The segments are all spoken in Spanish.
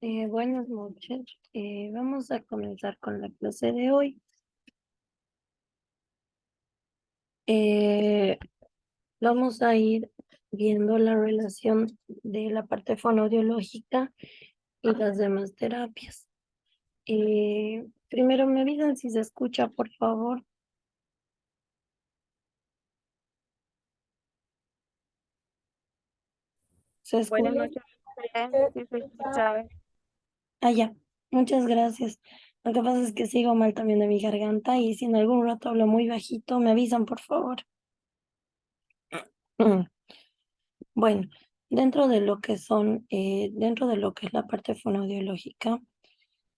Buenas noches. Vamos a comenzar con la clase de hoy. Eh, Vamos a ir viendo la relación de la parte fonoaudiológica y las demás terapias. Primero me avisan si se escucha, por favor. ¿Se Buenas escucha? noches, sí se escucha. Ah, ya. Muchas gracias. Lo que pasa es que sigo mal también de mi garganta y si en algún rato hablo muy bajito, me avisan, por favor. Bueno, dentro de lo que es la parte fonoaudiológica,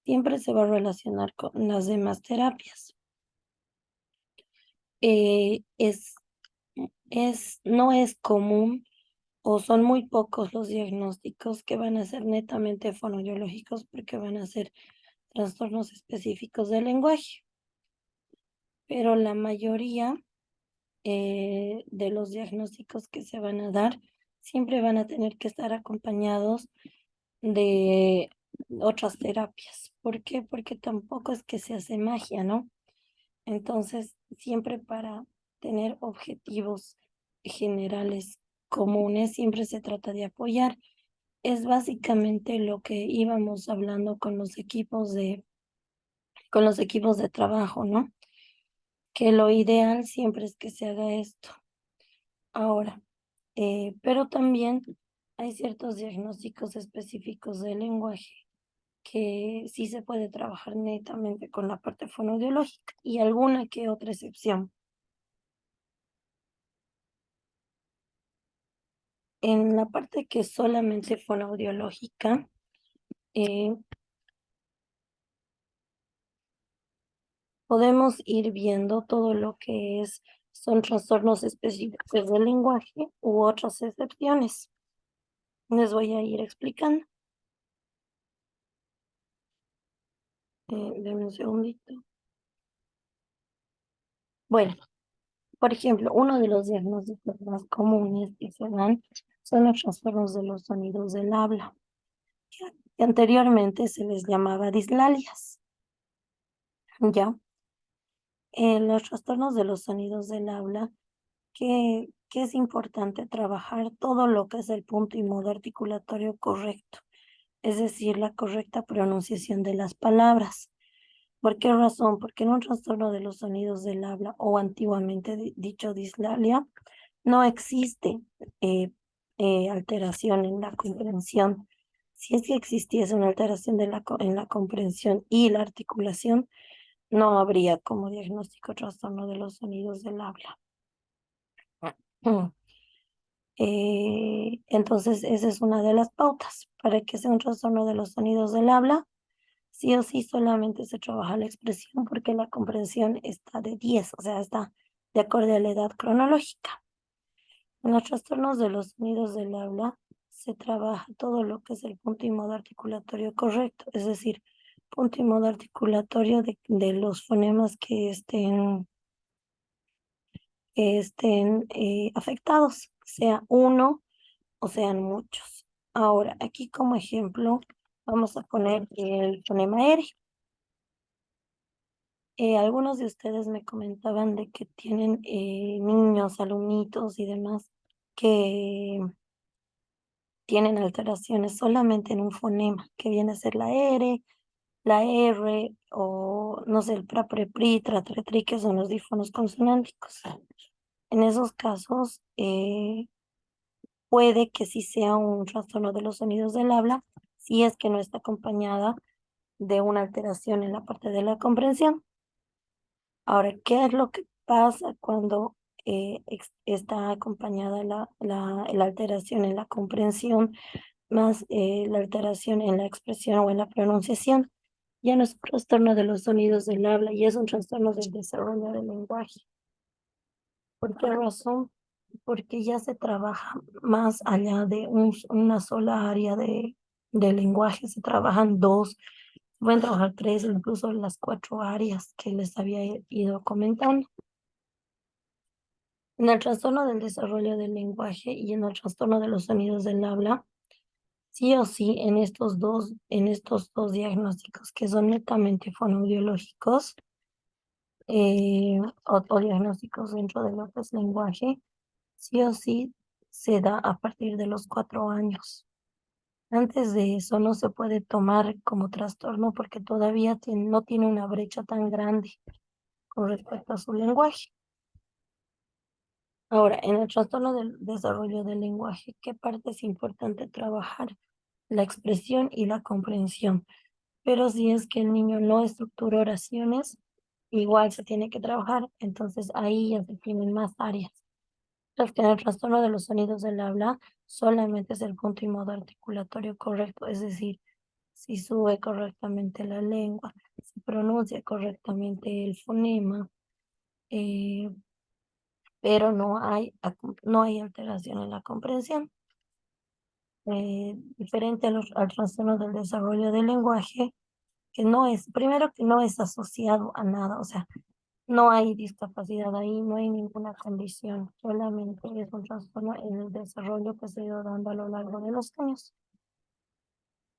siempre se va a relacionar con las demás terapias. Eh, es, no es común o son muy pocos los diagnósticos que van a ser netamente fonoaudiológicos porque van a ser trastornos específicos del lenguaje, pero la mayoría de los diagnósticos que se van a dar siempre van a tener que estar acompañados de otras terapias. ¿Por qué? Porque tampoco es que se hace magia, ¿no? Entonces, siempre para tener objetivos generales comunes, siempre se trata de apoyar. Es básicamente lo que íbamos hablando con los equipos de trabajo, ¿no? Que lo ideal siempre es que se haga esto. Ahora, pero también hay ciertos diagnósticos específicos del lenguaje que sí se puede trabajar netamente con la parte fonoaudiológica y alguna que otra excepción. En la parte que es solamente fonoaudiológica, eh, podemos ir viendo todo lo que son trastornos específicos del lenguaje u otras excepciones. Les voy a ir explicando. Denme un segundito. Bueno, por ejemplo, uno de los diagnósticos más comunes que se dan son los trastornos de los sonidos del habla, que anteriormente se les llamaba dislalias. Ya, los trastornos de los sonidos del habla, que es importante trabajar todo lo que es el punto y modo articulatorio correcto, es decir, la correcta pronunciación de las palabras. ¿Por qué razón? Porque en un trastorno de los sonidos del habla, o antiguamente dicho dislalia, no existe eh, alteración en la comprensión. Si es que existiese una alteración en la comprensión y la articulación, no habría como diagnóstico trastorno de los sonidos del habla. Entonces, esa es una de las pautas. Para que sea un trastorno de los sonidos del habla, sí o sí solamente se trabaja la expresión porque la comprensión está de 10, o sea, está de acuerdo a la edad cronológica. En los trastornos de los sonidos del habla se trabaja todo lo que es el punto y modo articulatorio correcto, es decir, punto y modo articulatorio de los fonemas que estén afectados, sea uno o sean muchos. Ahora, aquí como ejemplo, vamos a poner el fonema R. Algunos de ustedes me comentaban de que tienen niños, alumnitos y demás que tienen alteraciones solamente en un fonema, que viene a ser la R, la R o no sé, el pra, pre, pri, tra, tre, tri, que son los dífonos consonánticos. En esos casos, puede que sí sea un trastorno de los sonidos del habla, si es que no está acompañada de una alteración en la parte de la comprensión. Ahora, ¿qué es lo que pasa cuando está acompañada la alteración en la comprensión más la alteración en la expresión o en la pronunciación? Ya no es un trastorno de los sonidos del habla, y es un trastorno del desarrollo del lenguaje. ¿Por qué razón? Porque ya se trabaja más allá de una sola área de lenguaje, se trabajan dos, pueden trabajar tres, incluso las cuatro áreas que les había ido comentando. En el trastorno del desarrollo del lenguaje y en el trastorno de los sonidos del habla, Sí o sí, en estos dos diagnósticos que son netamente fonoaudiológicos, o diagnósticos dentro de lo que es lenguaje, sí o sí se da a partir de los 4 años. Antes de eso no se puede tomar como trastorno porque todavía no tiene una brecha tan grande con respecto a su lenguaje. Ahora, en el trastorno del desarrollo del lenguaje, ¿qué parte es importante trabajar? La expresión y la comprensión. Pero si es que el niño no estructura oraciones, igual se tiene que trabajar, entonces ahí ya se tienen más áreas. Entonces, que en el trastorno de los sonidos del habla, solamente es el punto y modo articulatorio correcto, es decir, si sube correctamente la lengua, si pronuncia correctamente el fonema, eh, pero no hay alteración en la comprensión. Diferente al trastorno del desarrollo del lenguaje, que no es, primero que no es asociado a nada, o sea, no hay discapacidad ahí, no hay ninguna condición, solamente es un trastorno en el desarrollo que se ha ido dando a lo largo de los años.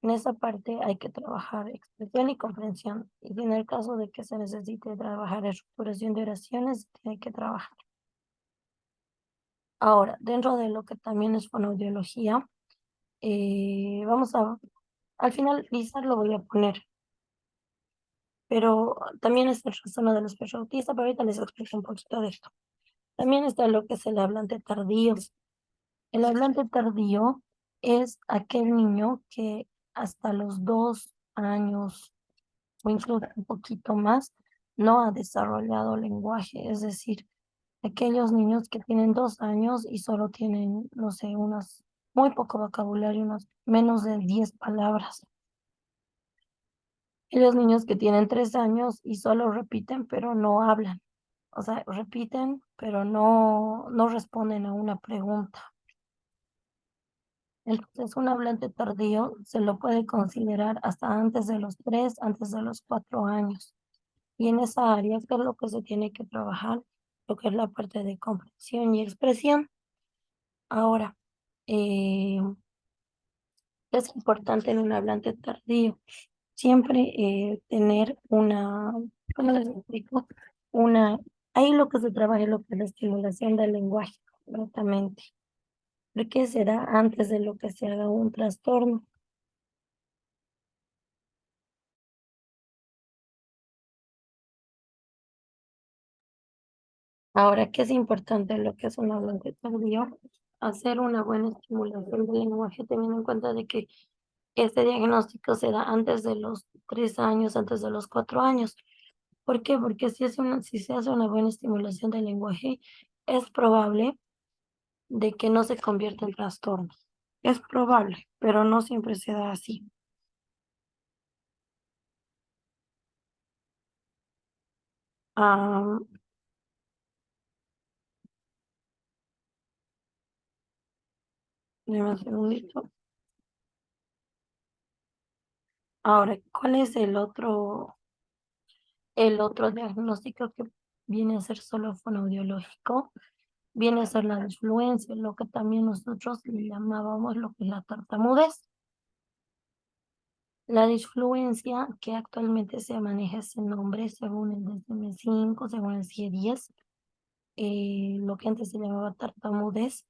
En esa parte hay que trabajar expresión y comprensión, y en el caso de que se necesite trabajar estructuración de oraciones, tiene que trabajar. Ahora, dentro de lo que también es fonoaudiología, vamos al final, Lizar lo voy a poner, pero también está el trastorno del espectro autista, pero ahorita les explico un poquito de esto. También está lo que es el hablante tardío. El hablante tardío es aquel niño que hasta los 2 años o incluso un poquito más no ha desarrollado lenguaje, es decir, aquellos niños que tienen 2 años y solo tienen, no sé, muy poco vocabulario, unos menos de 10 palabras. Aquellos niños que tienen 3 años y solo repiten, pero no hablan. O sea, repiten, pero no responden a una pregunta. Entonces, un hablante tardío se lo puede considerar hasta antes de los 3, antes de los 4 años. Y en esa área, ¿qué es lo que se tiene que trabajar? Lo que es la parte de comprensión y expresión. Ahora, eh, es importante en un hablante tardío siempre tener ¿cómo les explico? Ahí lo que se trabaja es lo que es la estimulación del lenguaje, completamente, porque se da antes de lo que se haga un trastorno. Ahora, ¿qué es importante en lo que es un hablante tardío? Hacer una buena estimulación del lenguaje, teniendo en cuenta de que este diagnóstico se da antes de los 3 años, antes de los 4 años. ¿Por qué? Porque si se hace una buena estimulación del lenguaje, es probable de que no se convierta en trastorno. Es probable, pero no siempre se da así. Ah, deme un segundito. Ahora, ¿cuál es el otro diagnóstico que viene a ser solo fonoaudiológico? Viene a ser la disfluencia, lo que también nosotros le llamábamos lo que es la tartamudez. La disfluencia, que actualmente se maneja ese nombre según el DSM-5, según el CIE-10, lo que antes se llamaba tartamudez,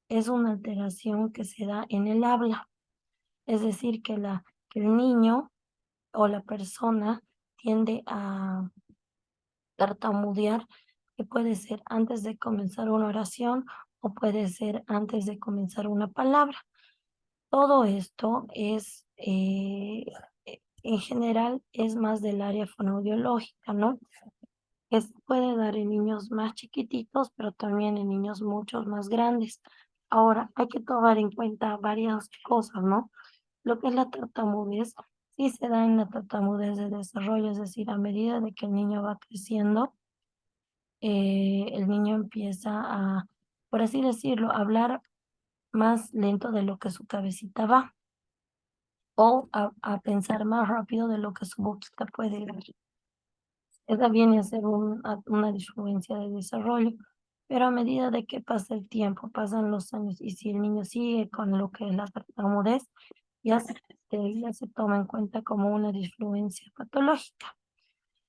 es una alteración que se da en el habla. Es decir, que el niño o la persona tiende a tartamudear, que puede ser antes de comenzar una oración o puede ser antes de comenzar una palabra. Todo esto en general, es más del área fonoaudiológica, ¿no? Puede dar en niños más chiquititos, pero también en niños muchos más grandes. Ahora, hay que tomar en cuenta varias cosas, ¿no? Lo que es la tartamudez, sí se da en la tartamudez de desarrollo, es decir, a medida de que el niño va creciendo, el niño empieza por así decirlo, a hablar más lento de lo que su cabecita va o a pensar más rápido de lo que su boquita puede dar. Esa viene a ser una disfluencia de desarrollo, pero a medida de que pasa el tiempo, pasan los años, y si el niño sigue con lo que es la tartamudez, ya se toma en cuenta como una disfluencia patológica.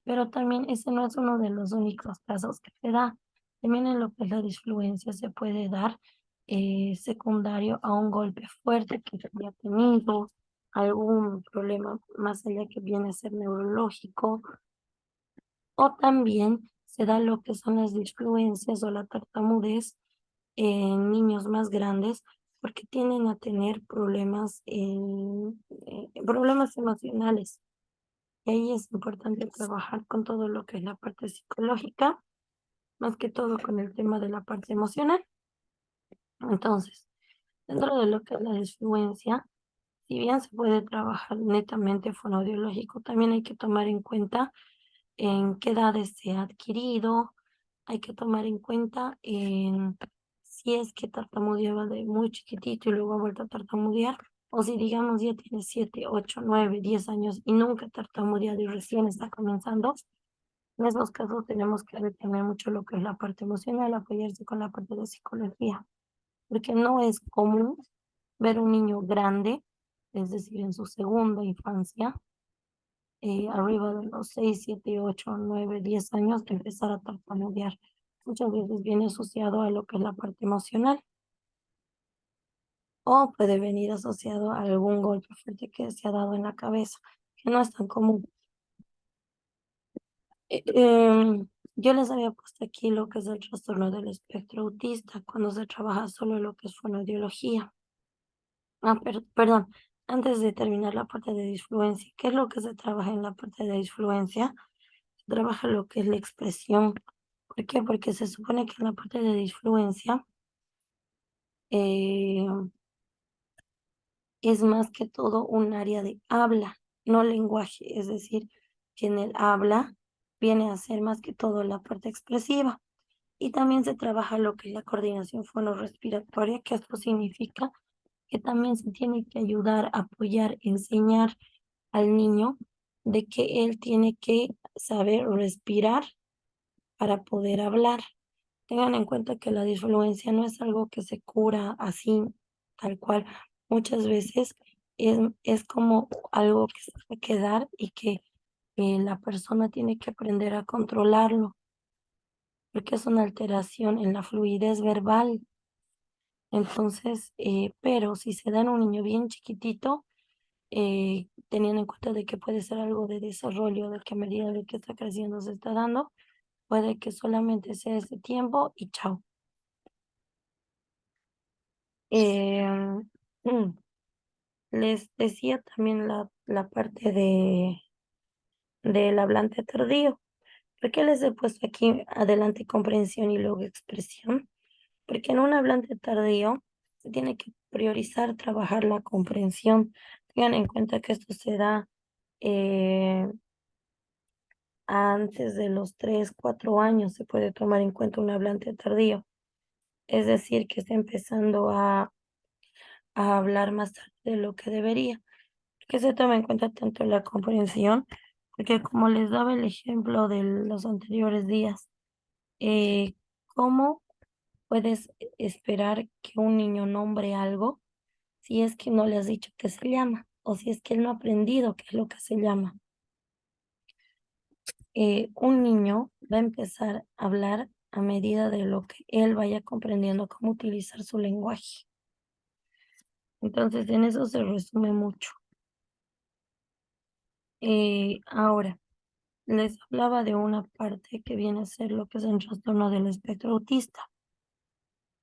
Pero también ese no es uno de los únicos casos que se da. También en lo que es la disfluencia se puede dar secundario a un golpe fuerte que haya tenido, algún problema más allá que viene a ser neurológico, o también se da lo que son las disfluencias o la tartamudez en niños más grandes porque tienden a tener problemas emocionales. Y ahí es importante trabajar con todo lo que es la parte psicológica, más que todo con el tema de la parte emocional. Entonces, dentro de lo que es la disfluencia, si bien se puede trabajar netamente fonoaudiológico, también hay que tomar en cuenta en qué edades se ha adquirido, hay que tomar en cuenta en si es que tartamudeaba de muy chiquitito y luego ha vuelto a tartamudear, o si digamos ya tiene 7, 8, 9, 10 años y nunca tartamudeado y recién está comenzando. En esos casos tenemos que ver también mucho lo que es la parte emocional, apoyarse con la parte de psicología, porque no es común ver un niño grande, es decir, en su segunda infancia, arriba de los 6, 7, 8, 9, 10 años, empezar a tartamudear. Muchas veces viene asociado a lo que es la parte emocional o puede venir asociado a algún golpe fuerte que se ha dado en la cabeza, que no es tan común. Eh, em, yo les había puesto aquí lo que es el trastorno del espectro autista, cuando se trabaja solo lo que es fonoaudiología. Perdón, antes de terminar la parte de disfluencia, ¿qué es lo que se trabaja en la parte de disfluencia? Se trabaja lo que es la expresión. ¿Por qué? Porque se supone que en la parte de disfluencia eh, es más que todo un área de habla, no lenguaje. Es decir, que en el habla viene a ser más que todo la parte expresiva. Y también se trabaja lo que es la coordinación fonorrespiratoria, que esto significa que también se tiene que ayudar, apoyar, enseñar al niño de que él tiene que saber respirar para poder hablar. Tengan en cuenta que la disfluencia no es algo que se cura así, tal cual. Muchas veces es como algo que se va a quedar y que la persona tiene que aprender a controlarlo, porque es una alteración en la fluidez verbal. Entonces, pero si se da en un niño bien chiquitito, teniendo en cuenta de que puede ser algo de desarrollo, de que a medida de que está creciendo se está dando, puede que solamente sea ese tiempo y chao. Eh, mm, Les decía también la parte del hablante tardío. ¿Por qué les he puesto aquí adelante comprensión y luego expresión? Porque en un hablante tardío se tiene que priorizar trabajar la comprensión. Tengan en cuenta que esto se da eh, antes de los 3, 4 años, se puede tomar en cuenta un hablante tardío. Es decir, que está empezando a hablar más tarde de lo que debería. Que se toma en cuenta tanto la comprensión, porque como les daba el ejemplo de los anteriores días, eh, ¿cómo puedes esperar que un niño nombre algo si es que no le has dicho qué se llama o si es que él no ha aprendido qué es lo que se llama? Un niño va a empezar a hablar a medida de lo que él vaya comprendiendo cómo utilizar su lenguaje. Entonces, en eso se resume mucho. Ahora, les hablaba de una parte que viene a ser lo que es el trastorno del espectro autista.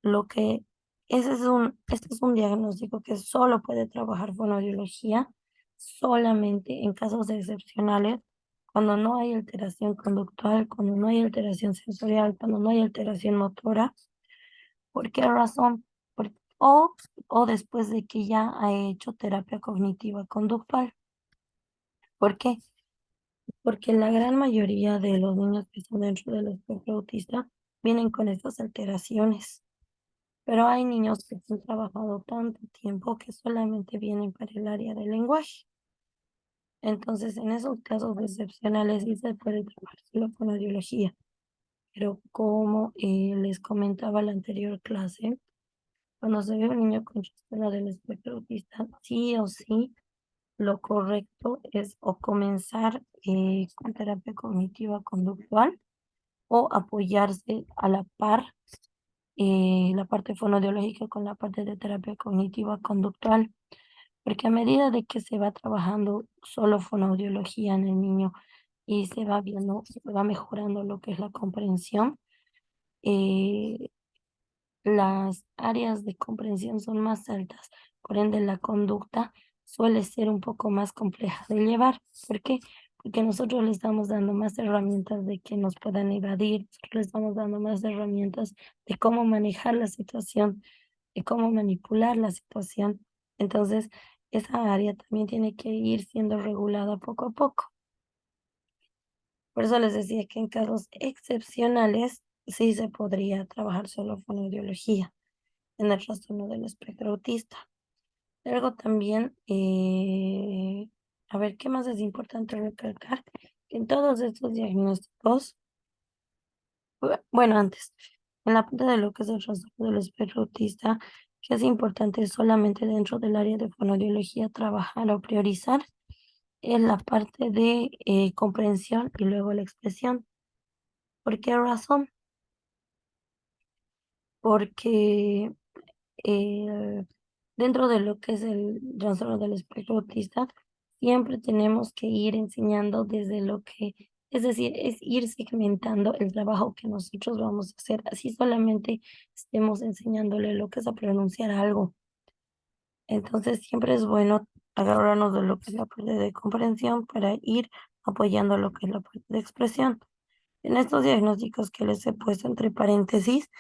Lo que este es un diagnóstico que solo puede trabajar fonoaudiología solamente en casos excepcionales, cuando no hay alteración conductual, cuando no hay alteración sensorial, cuando no hay alteración motora. ¿Por qué razón? O, o después de que ya ha hecho terapia cognitiva conductual. ¿Por qué? Porque la gran mayoría de los niños que están dentro del espectro autista vienen con estas alteraciones, pero hay niños que han trabajado tanto tiempo que solamente vienen para el área del lenguaje. Entonces, en esos casos excepcionales sí se puede trabajar solo con audiología, pero como les comentaba en la anterior clase, Cuando se ve un niño con trastorno del espectro autista, sí o sí, lo correcto es o comenzar con terapia cognitiva conductual o apoyarse a la par la parte fonoaudiológica con la parte de terapia cognitiva conductual, porque a medida de que se va trabajando solo fonoaudiología en el niño y se va viendo, se va mejorando lo que es la comprensión, eh, las áreas de comprensión son más altas, por ende la conducta suele ser un poco más compleja de llevar. ¿Por qué? Porque nosotros le estamos dando más herramientas de que nos puedan evadir, nosotros le estamos dando más herramientas de cómo manejar la situación, de cómo manipular la situación. Entonces, esa área también tiene que ir siendo regulada poco a poco. Por eso les decía que en casos excepcionales sí se podría trabajar solo fonoaudiología en el trastorno del espectro autista. Luego también, a ver, ¿qué más es importante recalcar? Que en todos estos diagnósticos, bueno, antes, en la parte de lo que es el trastorno del espectro autista, que es importante solamente dentro del área de fonoaudiología trabajar o priorizar, es la parte de comprensión y luego la expresión. ¿Por qué razón? Porque eh, dentro de lo que es el trastorno del espectro autista, siempre tenemos que ir enseñando desde lo que, es decir, es ir segmentando el trabajo que nosotros vamos a hacer. Así solamente estemos enseñándole lo que es a pronunciar algo. Entonces, siempre es bueno agarrarnos de lo que es la parte de comprensión para ir apoyando lo que es la parte de expresión. En estos diagnósticos que les he puesto entre paréntesis,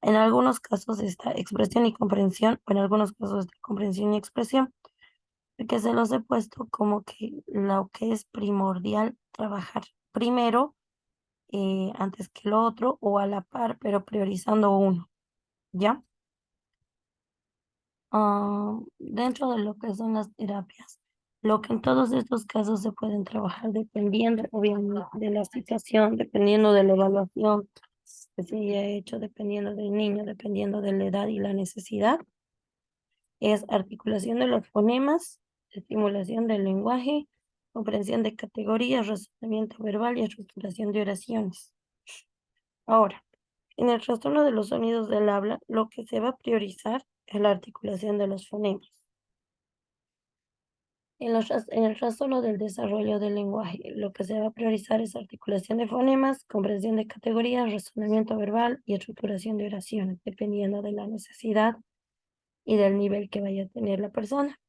en algunos casos está expresión y comprensión, o en algunos casos está comprensión y expresión, porque se los he puesto como que lo que es primordial trabajar primero antes que lo otro o a la par, pero priorizando uno, ¿ya? Dentro de lo que son las terapias, lo que en todos estos casos se pueden trabajar dependiendo, obviamente, de la situación, dependiendo de la evaluación que se haya hecho, dependiendo del niño, dependiendo de la edad y la necesidad, es articulación de los fonemas, estimulación del lenguaje, comprensión de categorías, razonamiento verbal y estructuración de oraciones. Ahora, en el trastorno de los sonidos del habla, lo que se va a priorizar es la articulación de los fonemas. En el trastorno del desarrollo del lenguaje, lo que se va a priorizar es articulación de fonemas, comprensión de categorías, razonamiento verbal y estructuración de oraciones, dependiendo de la necesidad y del nivel que vaya a tener la persona.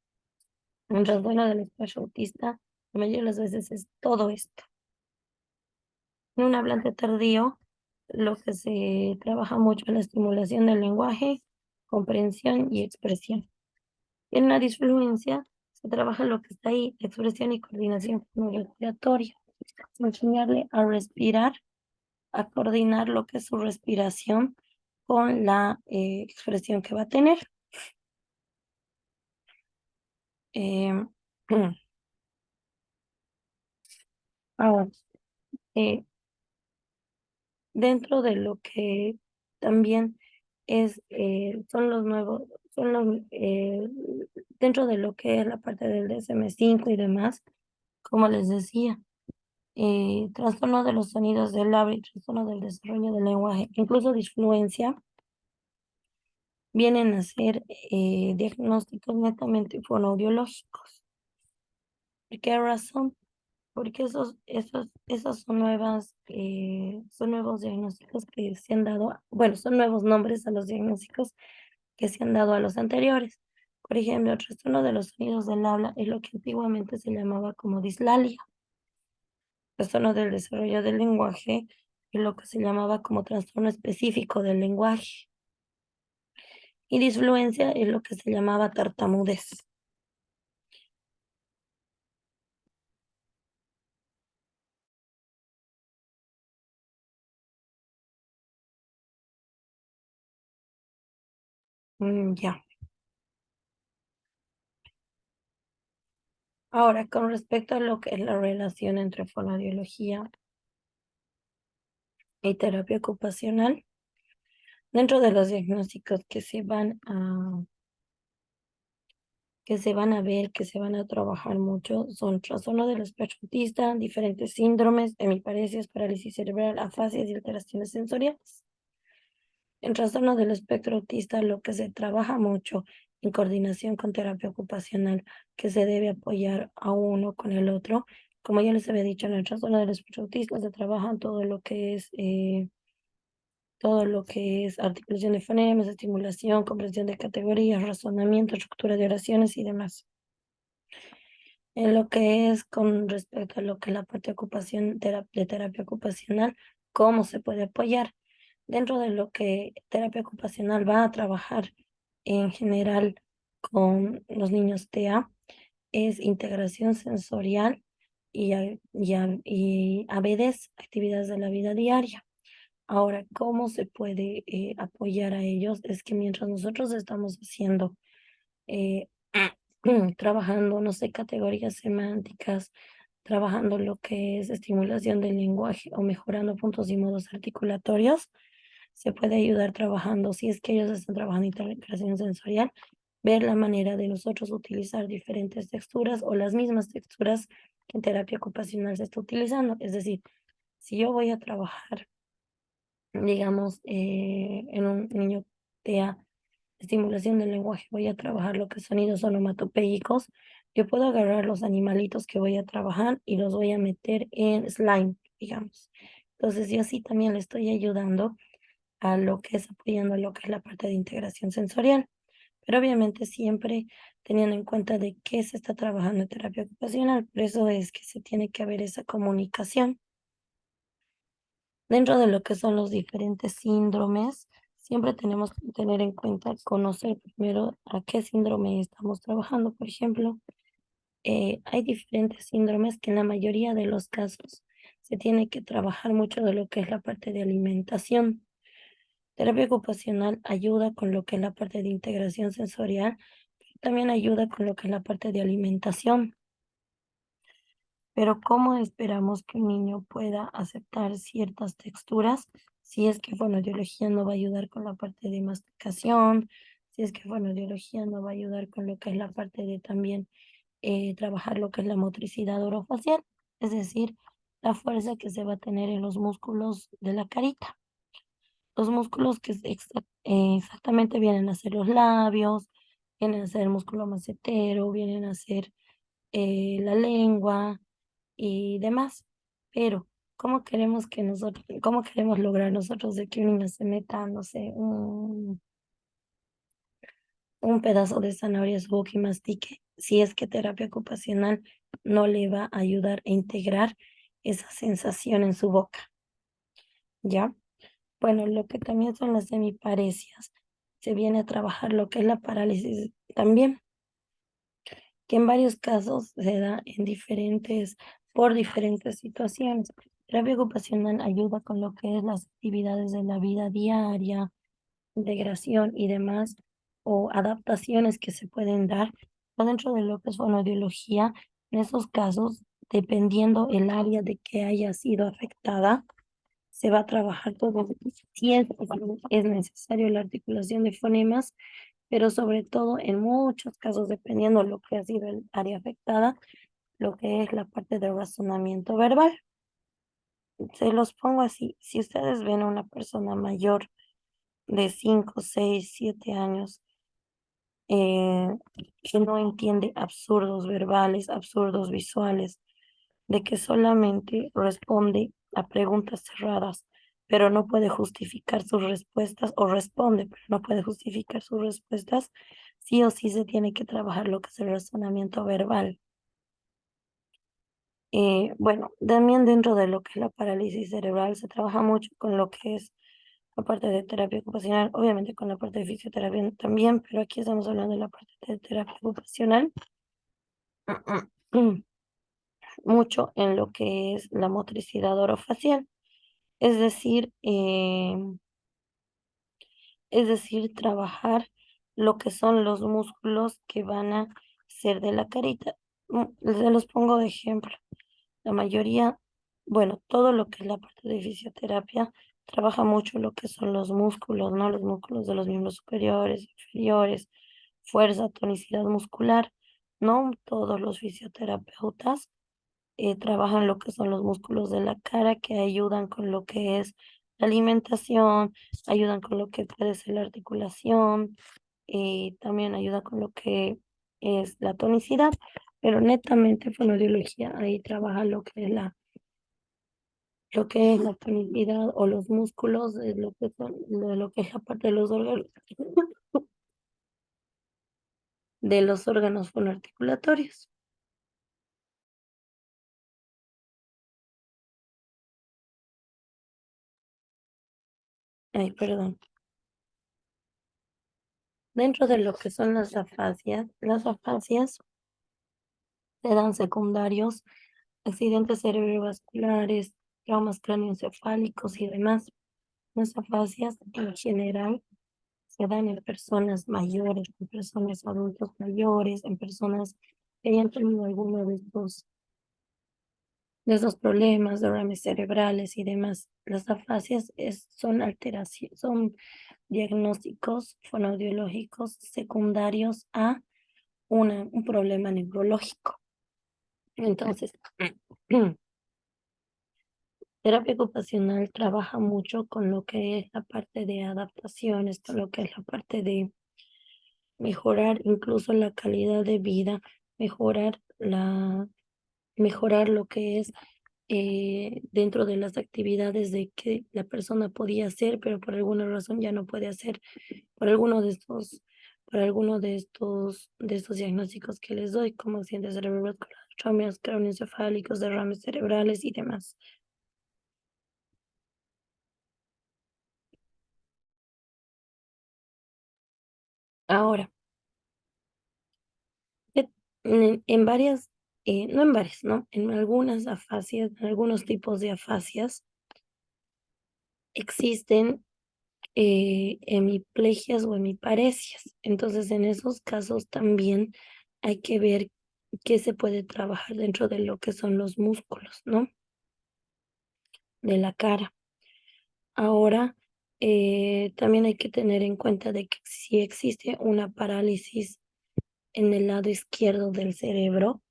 Un trastorno del espectro autista, la mayoría de las veces es todo esto. En un hablante tardío, lo que se trabaja mucho es la estimulación del lenguaje, comprensión y expresión. En una disfluencia se trabaja lo que está ahí, expresión y coordinación respiratoria. Enseñarle a respirar, a coordinar lo que es su respiración con la expresión que va a tener. Em, ahora, eh, dentro de lo que también es, son los nuevos, son los, dentro de lo que es la parte del DSM-5 y demás, como les decía, trastorno de los sonidos del habla y trastorno del desarrollo del lenguaje, incluso disfluencia, vienen a ser diagnósticos netamente fonoaudiológicos. ¿Por qué razón? Porque esos son nuevos diagnósticos que se han dado, bueno, son nuevos nombres a los diagnósticos que se han dado a los anteriores. Por ejemplo, el trastorno de los sonidos del habla es lo que antiguamente se llamaba como dislalia. Trastorno del desarrollo del lenguaje es lo que se llamaba como trastorno específico del lenguaje. Y disfluencia es lo que se llamaba tartamudez. Ya. Ahora, con respecto a lo que es la relación entre fonoaudiología y terapia ocupacional, Dentro de los diagnósticos que se van a ver, que se van a trabajar mucho, son trastorno del espectro autista, diferentes síndromes, hemiparesias, parálisis cerebral, afasias y alteraciones sensoriales. En trastorno del espectro autista, lo que se trabaja mucho en coordinación con terapia ocupacional, que se debe apoyar a uno con el otro. Como ya les había dicho, en el trastorno del espectro autista se trabaja todo lo que es articulación de fonemas, estimulación, comprensión de categorías, razonamiento, estructura de oraciones y demás. En lo que es con respecto a lo que es la parte de terapia ocupacional, cómo se puede apoyar. Dentro de lo que terapia ocupacional va a trabajar en general con los niños TEA, es integración sensorial y ABDs, actividades de la vida diaria. Ahora, ¿cómo se puede apoyar a ellos? Es que mientras nosotros estamos haciendo eh, trabajando, no sé, categorías semánticas, trabajando lo que es estimulación del lenguaje o mejorando puntos y modos articulatorios, se puede ayudar trabajando, si es que ellos están trabajando integración sensorial, ver la manera de nosotros utilizar diferentes texturas o las mismas texturas que en terapia ocupacional se está utilizando. Es decir, si yo voy a trabajar, digamos, en un niño TEA, estimulación del lenguaje, voy a trabajar lo que son sonidos onomatopéyicos. Yo puedo agarrar los animalitos que voy a trabajar y los voy a meter en slime, digamos. Entonces, yo así también le estoy ayudando a lo que es apoyando lo que es la parte de integración sensorial. Pero obviamente siempre teniendo en cuenta de qué se está trabajando en terapia ocupacional. Por eso es que se tiene que haber esa comunicación. Dentro de lo que son los diferentes síndromes, siempre tenemos que tener en cuenta, conocer primero a qué síndrome estamos trabajando. Por ejemplo, hay diferentes síndromes que en la mayoría de los casos se tiene que trabajar mucho de lo que es la parte de alimentación. Terapia ocupacional ayuda con lo que es la parte de integración sensorial, también ayuda con lo que es la parte de alimentación. Pero ¿cómo esperamos que un niño pueda aceptar ciertas texturas si es que fonoaudiología no va a ayudar con la parte de masticación, si es que fonoaudiología no va a ayudar con lo que es la parte de también trabajar lo que es la motricidad orofacial, es decir, la fuerza que se va a tener en los músculos de la carita? Los músculos que exactamente vienen a ser los labios, vienen a ser el músculo macetero, vienen a ser la lengua y demás. Pero, cómo queremos lograr nosotros de que un niño se meta, no sé, un pedazo de zanahoria a su boca y mastique, si es que terapia ocupacional no le va a ayudar a integrar esa sensación en su boca, ¿ya? Bueno, lo que también son las hemiparesias, se viene a trabajar lo que es la parálisis también, que en varios casos se da por diferentes situaciones. Terapia ocupacional ayuda con lo que es las actividades de la vida diaria, integración y demás, o adaptaciones que se pueden dar dentro de lo que es fonoaudiología. En esos casos, dependiendo el área de que haya sido afectada, se va a trabajar todo. Si es necesario la articulación de fonemas, pero sobre todo en muchos casos, dependiendo lo que ha sido el área afectada, lo que es la parte del razonamiento verbal. Se los pongo así, si ustedes ven a una persona mayor de 5 6 7 años eh, que no entiende absurdos verbales, absurdos visuales, de que solamente responde a preguntas cerradas, pero no puede justificar sus respuestas, o responde, pero no puede justificar sus respuestas, sí o sí se tiene que trabajar lo que es el razonamiento verbal. Bueno, también dentro de lo que es la parálisis cerebral se trabaja mucho con lo que es la parte de terapia ocupacional, obviamente con la parte de fisioterapia también, pero aquí estamos hablando de la parte de terapia ocupacional, mucho en lo que es la motricidad orofacial, es decir, trabajar lo que son los músculos que van a ser de la carita. Se los pongo de ejemplo. La mayoría, bueno, todo lo que es la parte de fisioterapia trabaja mucho lo que son los músculos, ¿no? Los músculos de los miembros superiores, inferiores, fuerza, tonicidad muscular. No todos los fisioterapeutas trabajan lo que son los músculos de la cara que ayudan con lo que es la alimentación, ayudan con lo que puede ser la articulación, también ayuda con lo que es la tonicidad, pero netamente fonoaudiología ahí trabaja lo que es la tonicidad o los músculos de lo que son, de lo que es la parte de los órganos, de los órganos fonoarticulatorios. Ay, perdón. Dentro de lo que son las afasias se dan secundarios, accidentes cerebrovasculares, traumas cráneoencefálicos y demás. Las afasias en general se dan en personas mayores, en personas adultos mayores, en personas que hayan tenido alguno de esos problemas, derrames cerebrales y demás. Las afasias son alteraciones, son diagnósticos fonoaudiológicos secundarios a un problema neurológico. Entonces, terapia ocupacional trabaja mucho con lo que es la parte de adaptaciones, con lo que es la parte de mejorar incluso la calidad de vida, mejorar mejorar lo que es dentro de las actividades de que la persona podía hacer, pero por alguna razón ya no puede hacer, por alguno de estos, de estos diagnósticos que les doy, como accidentes cerebrovasculares, traumas craneoencefálicos, derrames cerebrales y demás. Ahora, eh, en varias, no en varias, ¿no? En algunas afasias, en algunos tipos de afasias, existen hemiplegias o hemiparesias. Entonces, en esos casos también hay que ver qué se puede trabajar dentro de lo que son los músculos, ¿no? De la cara. Ahora, también hay que tener en cuenta de que si existe una parálisis en el lado izquierdo del cerebro,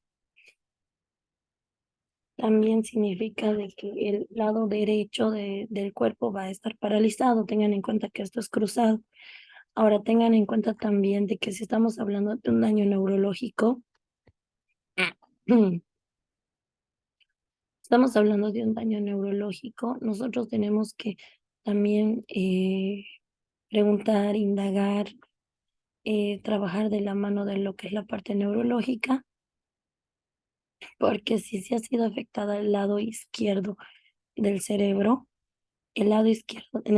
también significa de que el lado derecho del cuerpo va a estar paralizado. Tengan en cuenta que esto es cruzado. Ahora tengan en cuenta también de que si estamos hablando de un daño neurológico, estamos hablando de un daño neurológico, nosotros tenemos que también preguntar, indagar, trabajar de la mano de lo que es la parte neurológica, porque si se ha sido afectada el lado izquierdo del cerebro, en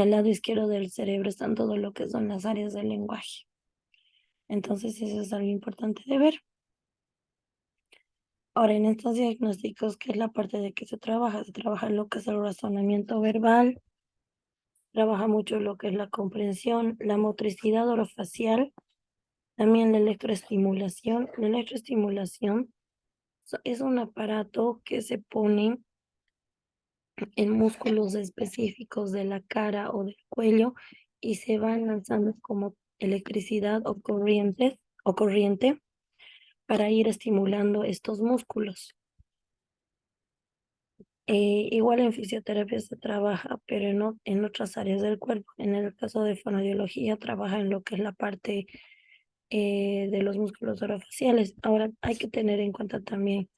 el lado izquierdo del cerebro están todo lo que son las áreas del lenguaje. Entonces eso es algo importante de ver. Ahora, en estos diagnósticos, ¿qué es la parte de que se trabaja? Se trabaja lo que es el razonamiento verbal, trabaja mucho lo que es la comprensión, la motricidad orofacial, también la electroestimulación. La electroestimulación es un aparato que se pone en músculos específicos de la cara o del cuello y se van lanzando como electricidad o corriente para ir estimulando estos músculos. Igual en fisioterapia se trabaja, pero no en otras áreas del cuerpo. En el caso de fonoaudiología trabaja en lo que es la parte de los músculos orofaciales. Ahora hay que tener en cuenta también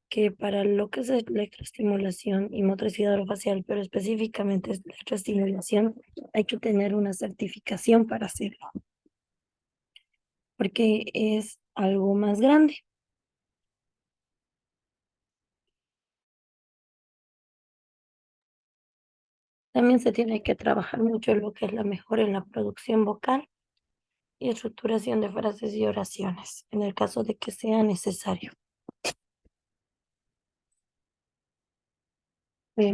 que para lo que es electroestimulación y motricidad orofacial, pero específicamente es electroestimulación, hay que tener una certificación para hacerlo, porque es algo más grande. También se tiene que trabajar mucho en lo que es la mejora en la producción vocal y estructuración de frases y oraciones, en el caso de que sea necesario. Eh,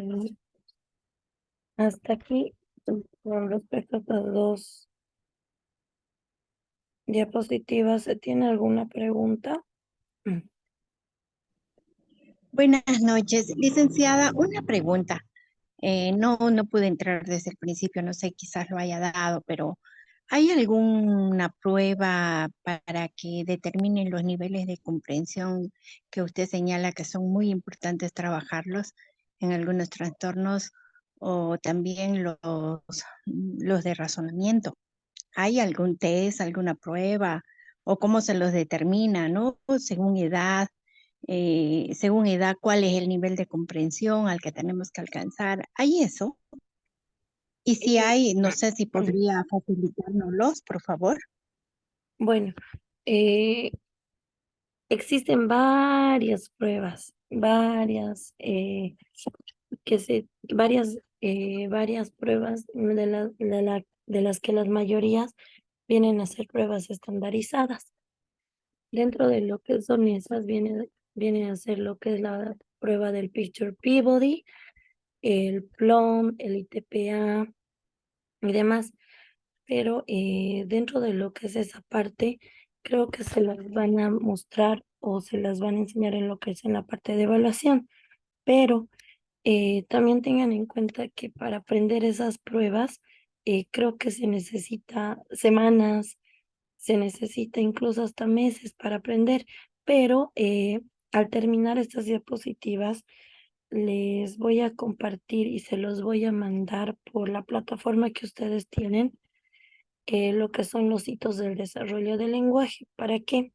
Hasta aquí, con respecto a estas dos diapositivas, ¿se tiene alguna pregunta? Mm. Buenas noches, licenciada. Una pregunta. No pude entrar desde el principio, no sé, quizás lo haya dado, pero ¿hay alguna prueba para que determinen los niveles de comprensión que usted señala que son muy importantes trabajarlos en algunos trastornos o también los de razonamiento? ¿Hay algún test, alguna prueba o cómo se los determina, ¿no? Según edad, ¿cuál es el nivel de comprensión al que tenemos que alcanzar? ¿Hay eso? Y si Eh, hay, no sé si podría facilitárnoslos, por favor. Bueno, eh, existen varias pruebas, varias pruebas de las que las mayorías vienen a ser pruebas estandarizadas. Dentro de lo que son esas viene a ser lo que es la prueba del Picture Peabody, el PLOM, el ITPA y demás. Pero dentro de lo que es esa parte, creo que se las van a mostrar o se las van a enseñar en lo que es en la parte de evaluación. Pero también tengan en cuenta que para aprender esas pruebas, creo que se necesita semanas, se necesita incluso hasta meses para aprender, pero al terminar estas diapositivas, les voy a compartir y se los voy a mandar por la plataforma que ustedes tienen, lo que son los hitos del desarrollo del lenguaje. ¿Para qué?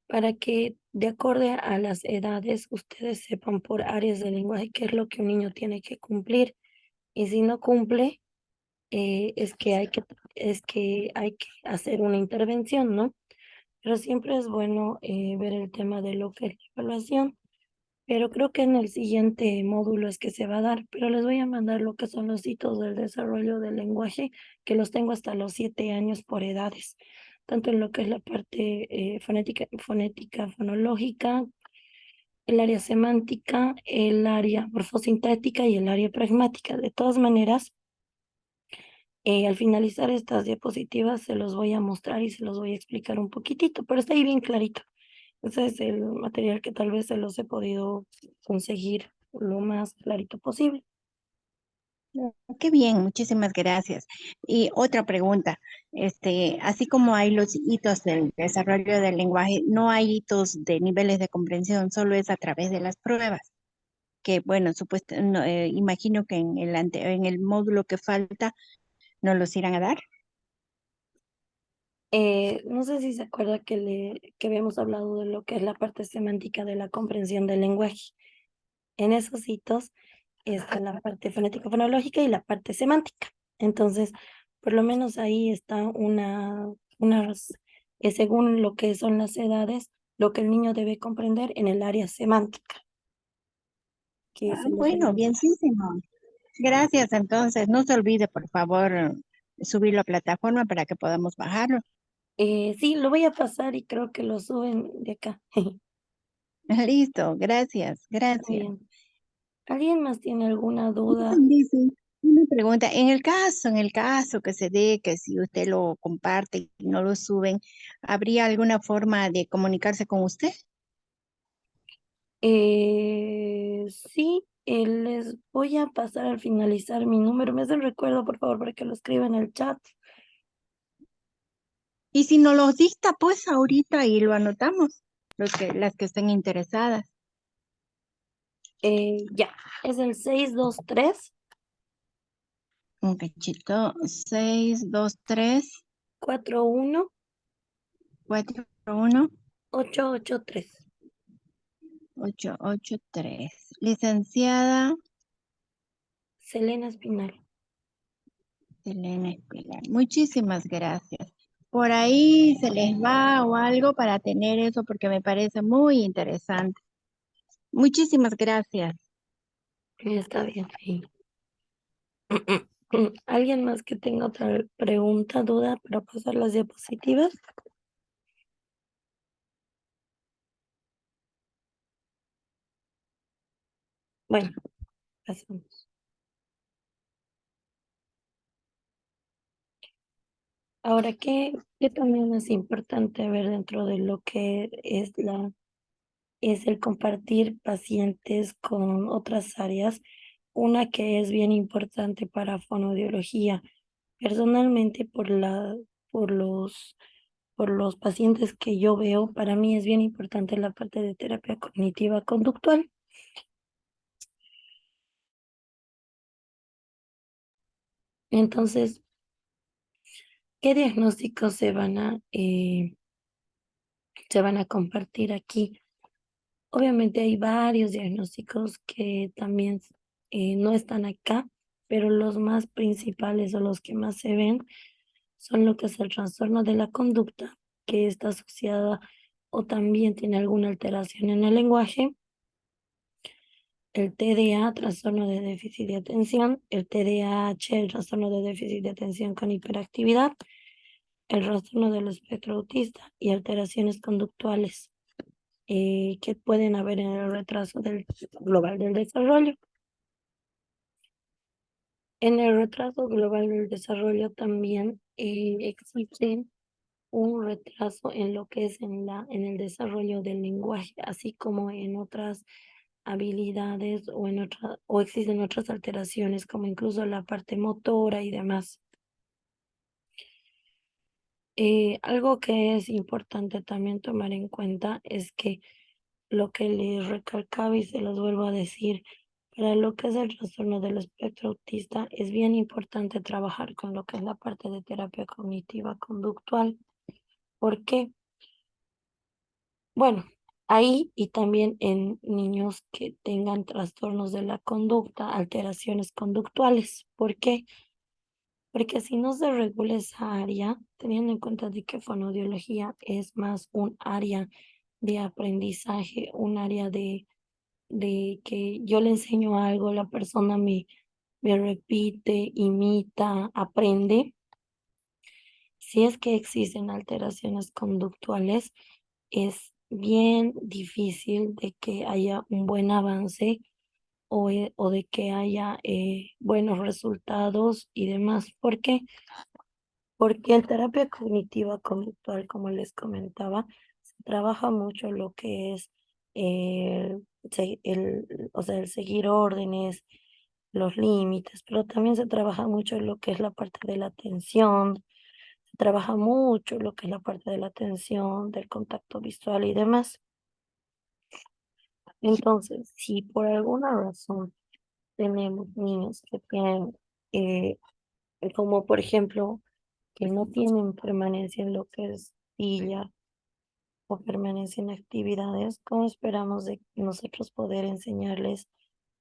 Para que de acuerdo a las edades ustedes sepan por áreas del lenguaje qué es lo que un niño tiene que cumplir. Y si no cumple, es que hay que hacer una intervención, ¿no? Pero siempre es bueno ver el tema de lo que es la evaluación. Pero creo que en el siguiente módulo es que se va a dar, pero les voy a mandar lo que son los hitos del desarrollo del lenguaje, que los tengo hasta los 7 años por edades, tanto en lo que es la parte fonética, fonológica, el área semántica, el área morfosintáctica y el área pragmática. De todas maneras, al finalizar estas diapositivas se los voy a mostrar y se los voy a explicar un poquitito, pero está ahí bien clarito. Ese es el material que tal vez se los he podido conseguir lo más clarito posible. Qué bien, muchísimas gracias. Y otra pregunta, así como hay los hitos del desarrollo del lenguaje, no hay hitos de niveles de comprensión, solo es a través de las pruebas, que bueno, imagino que en el módulo que falta nos los irán a dar. No sé si se acuerda que habíamos hablado de lo que es la parte semántica de la comprensión del lenguaje. En esos hitos está la parte fonética fonológica y la parte semántica. Entonces, por lo menos ahí está según lo que son las edades, lo que el niño debe comprender en el área semántica, que Ah, se los voy a bueno, mostrar. bienísimo. Gracias, entonces, no se olvide, por favor, subirlo a plataforma para que podamos bajarlo. Sí, lo voy a pasar y creo que lo suben de acá. Listo, gracias, Está gracias. bien. ¿Alguien más tiene alguna duda? Dice, una pregunta, en el caso que se dé, que si usted lo comparte y no lo suben, ¿habría alguna forma de comunicarse con usted? Sí, les voy a pasar al finalizar mi número. Me hacen recuerdo, por favor, para que lo escriban en el chat. Y si nos los dicta, pues ahorita y lo anotamos, las que estén interesadas. Ya, es el 623 Un cachito, 623 41 41 883. 883. Licenciada Selena Espinal. Elena Espilar. Muchísimas gracias. Por ahí se les va o algo para tener eso porque me parece muy interesante. Muchísimas gracias. Está bien, sí. ¿Alguien más que tenga otra pregunta, duda para pasar las diapositivas? Bueno, pasamos. Ahora, ¿qué también es importante ver dentro de lo que es el compartir pacientes con otras áreas? una que es bien importante para fonoaudiología. Personalmente, por los pacientes que yo veo, para mí es bien importante la parte de terapia cognitiva conductual. Entonces, ¿qué diagnósticos se van a compartir aquí? Obviamente hay varios diagnósticos que también no están acá, pero los más principales o los que más se ven son lo que es el trastorno de la conducta, que está asociada o también tiene alguna alteración en el lenguaje, el TDA, trastorno de déficit de atención, el TDAH, el trastorno de déficit de atención con hiperactividad, el trastorno del espectro autista y alteraciones conductuales que pueden haber en el retraso global del desarrollo. En el retraso global del desarrollo también existe un retraso en lo que es en el desarrollo del lenguaje, así como en otras habilidades o existen otras alteraciones como incluso la parte motora y demás. Algo que es importante también tomar en cuenta es que lo que les recalcaba y se los vuelvo a decir, para lo que es el trastorno del espectro autista, es bien importante trabajar con lo que es la parte de terapia cognitiva conductual. ¿Por qué? Bueno, ahí y también en niños que tengan trastornos de la conducta, alteraciones conductuales. ¿Por qué? Porque si no se regula esa área, teniendo en cuenta de que fonoaudiología es más un área de aprendizaje, un área de que yo le enseño algo, la persona me repite, imita, aprende. Si es que existen alteraciones conductuales, es bien difícil de que haya un buen avance o de que haya buenos resultados y demás. ¿Por qué? Porque en terapia cognitiva conductual, como les comentaba, se trabaja mucho lo que es o sea, el seguir órdenes, los límites, pero también se trabaja mucho lo que es la parte de la atención, se trabaja mucho lo que es la parte de la atención, del contacto visual y demás. Entonces, si por alguna razón tenemos niños que tienen, eh, como por ejemplo, que no tienen permanencia en lo que es silla o permanencia en actividades, ¿cómo esperamos de nosotros poder enseñarles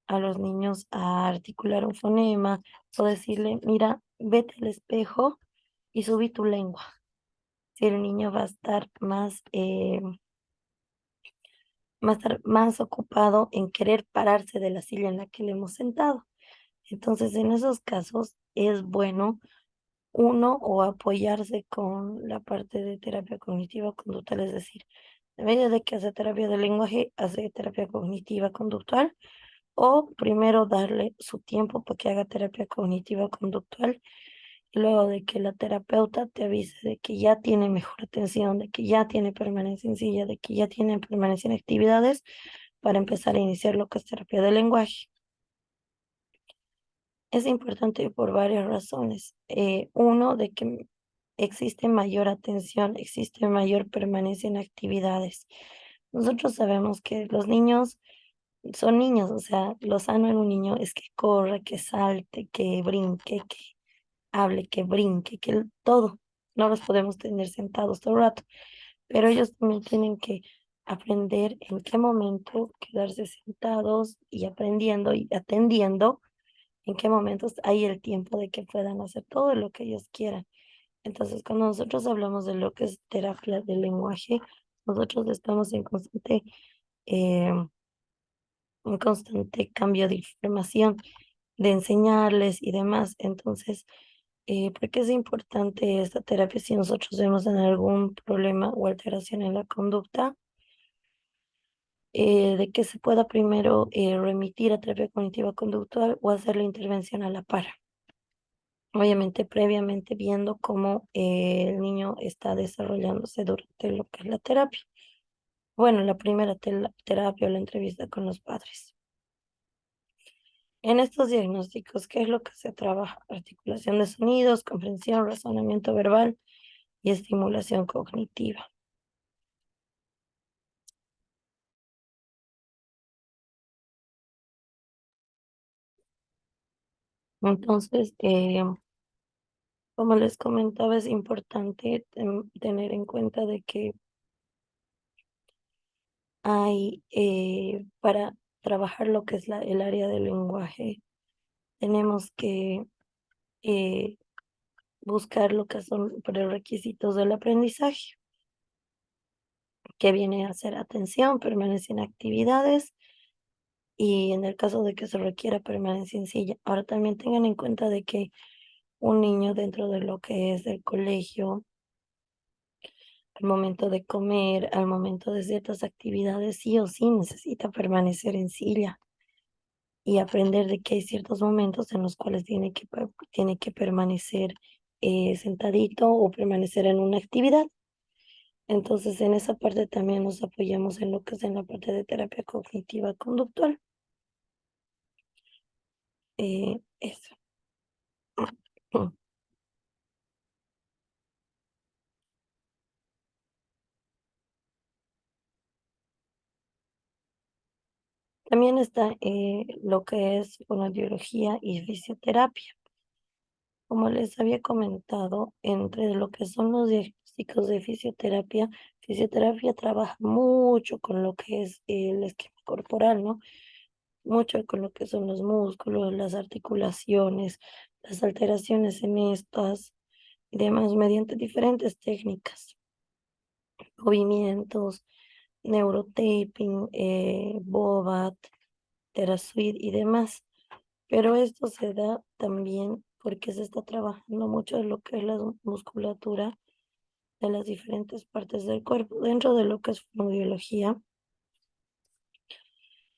a los niños a articular un fonema o decirle, mira, vete al espejo y subí tu lengua? Si el niño va a estar más ocupado en querer pararse de la silla en la que le hemos sentado. Entonces, en esos casos es bueno uno o apoyarse con la parte de terapia cognitiva conductual, es decir, en vez de que hace terapia del lenguaje, hace terapia cognitiva conductual, o primero darle su tiempo para que haga terapia cognitiva conductual, y luego de que la terapeuta te avise de que ya tiene mejor atención, de que ya tiene permanencia en silla, de que ya tiene permanencia en actividades, para empezar a iniciar lo que es terapia del lenguaje. Es importante por varias razones. Uno, de que existe mayor atención, existe mayor permanencia en actividades. Nosotros sabemos que los niños son niños, o sea, lo sano en un niño es que corra, que salte, que brinque, que hable, que brinque, todo. No los podemos tener sentados todo el rato, pero ellos también tienen que aprender en qué momento quedarse sentados y aprendiendo y atendiendo en qué momentos hay el tiempo de que puedan hacer todo lo que ellos quieran. Entonces, cuando nosotros hablamos de lo que es terapia del lenguaje, nosotros estamos eh, en constante cambio de información, de enseñarles y demás. Entonces, ¿por qué es importante esta terapia si nosotros vemos en algún problema o alteración en la conducta? De que se pueda primero remitir a terapia cognitiva conductual o hacer la intervención a la par. Obviamente, previamente viendo cómo el niño está desarrollándose durante lo que es la terapia. Bueno, la primera terapia o la entrevista con los padres. En estos diagnósticos, ¿qué es lo que se trabaja? Articulación de sonidos, comprensión, razonamiento verbal y estimulación cognitiva. Entonces, como les comentaba, es importante tener en cuenta de que hay, para trabajar lo que es el área del lenguaje, tenemos que eh, buscar lo que son prerequisitos del aprendizaje, que viene a ser atención, permanencia en actividades y en el caso de que se requiera permanencia en silla. Ahora también tengan en cuenta de que un niño dentro de lo que es el colegio, al momento de comer, al momento de ciertas actividades, sí o sí necesita permanecer en silla y aprender de que hay ciertos momentos en los cuales tiene que permanecer sentadito o permanecer en una actividad. Entonces, en esa parte también nos apoyamos en lo que es en la parte de terapia cognitiva conductual. Eso. También está lo que es fonoaudiología y fisioterapia. Como les había comentado, entre lo que son los diagnósticos de fisioterapia, fisioterapia trabaja mucho con lo que es el esquema corporal, ¿no? Mucho con lo que son los músculos, las articulaciones, las alteraciones en estas y demás mediante diferentes técnicas, movimientos, neurotaping, BOBAT, TeraSuite y demás. Pero esto se da también porque se está trabajando mucho de lo que es la musculatura de las diferentes partes del cuerpo. Dentro de lo que es fonoaudiología,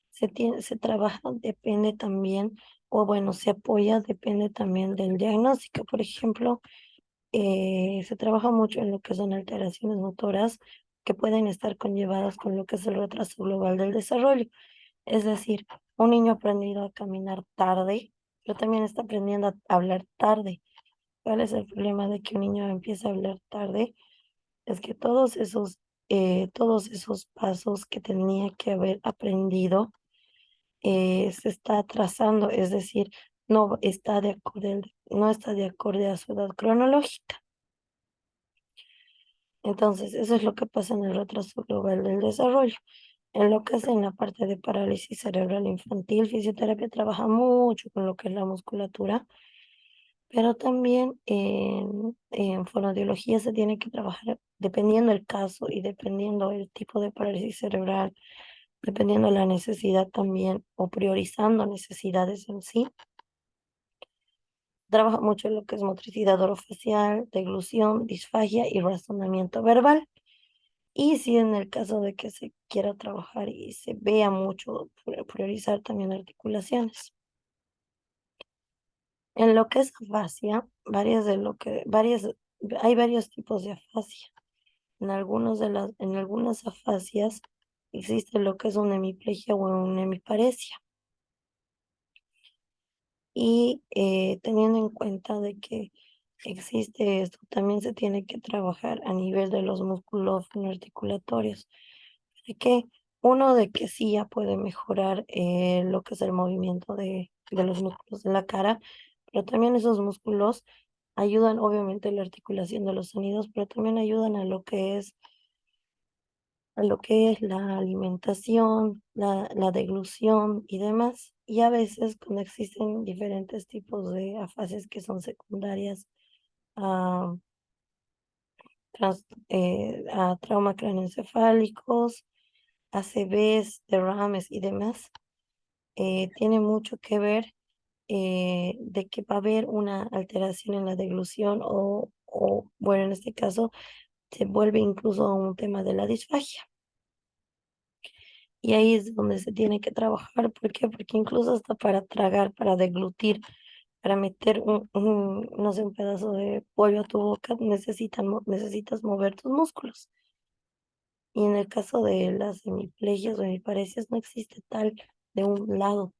se trabaja, depende también, o bueno, se apoya, depende también del diagnóstico. Por ejemplo, se trabaja mucho en lo que son alteraciones motoras que pueden estar conllevadas con lo que es el retraso global del desarrollo. Es decir, un niño ha aprendido a caminar tarde, pero también está aprendiendo a hablar tarde. ¿Cuál es el problema de que un niño empiece a hablar tarde? Es que todos esos pasos que tenía que haber aprendido se está atrasando, es decir, no está de acorde a su edad cronológica. Entonces, eso es lo que pasa en el retraso global del desarrollo. En lo que es en la parte de parálisis cerebral infantil, fisioterapia trabaja mucho con lo que es la musculatura, pero también en fonoaudiología se tiene que trabajar dependiendo el caso y dependiendo el tipo de parálisis cerebral, dependiendo la necesidad también o priorizando necesidades en sí. Trabaja mucho en lo que es motricidad orofacial, deglución, disfagia y razonamiento verbal. Y si en el caso de que se quiera trabajar y se vea mucho, priorizar también articulaciones. En lo que es afasia, hay varios tipos de afasia. En algunas afasias existe lo que es una hemiplegia o una hemiparesia. Y teniendo en cuenta de que existe esto, también se tiene que trabajar a nivel de los músculos articulatorios. De que uno de que sí ya puede mejorar lo que es el movimiento de los músculos de la cara, pero también esos músculos ayudan obviamente a la articulación de los sonidos, pero también ayudan a lo que es la alimentación, la deglución y demás. Y a veces cuando existen diferentes tipos de afasias que son secundarias a, a trauma craneoencefálicos, ACVs, derrames y demás, tiene mucho que ver de que va a haber una alteración en la deglución bueno, en este caso se vuelve incluso un tema de la disfagia. Y ahí es donde se tiene que trabajar. ¿Por qué? Porque incluso hasta para tragar, para deglutir, para meter no sé, un pedazo de pollo a tu boca, necesitas mover tus músculos. Y en el caso de las hemiplegias o hemiparesias no existe tal de un lado.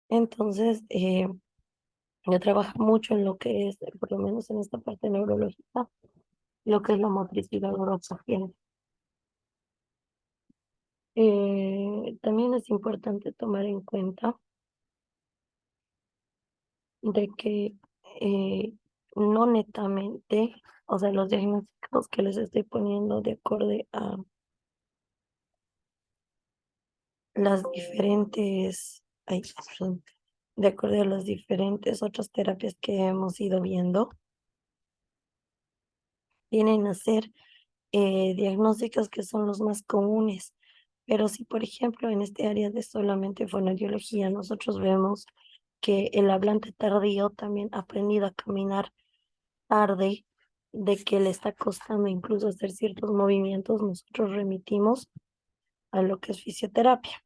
Entonces, yo trabajo mucho en lo que es, por lo menos en esta parte neurológica, lo que es la motricidad orofacial. También es importante tomar en cuenta de que no netamente, o sea, los diagnósticos que les estoy poniendo de acorde a las diferentes, ay, perdón, de acuerdo a las diferentes otras terapias que hemos ido viendo, vienen a ser diagnósticos que son los más comunes. Pero si, por ejemplo, en este área de solamente fonoaudiología, nosotros vemos que el hablante tardío también ha aprendido a caminar tarde, de que le está costando incluso hacer ciertos movimientos, nosotros remitimos a lo que es fisioterapia.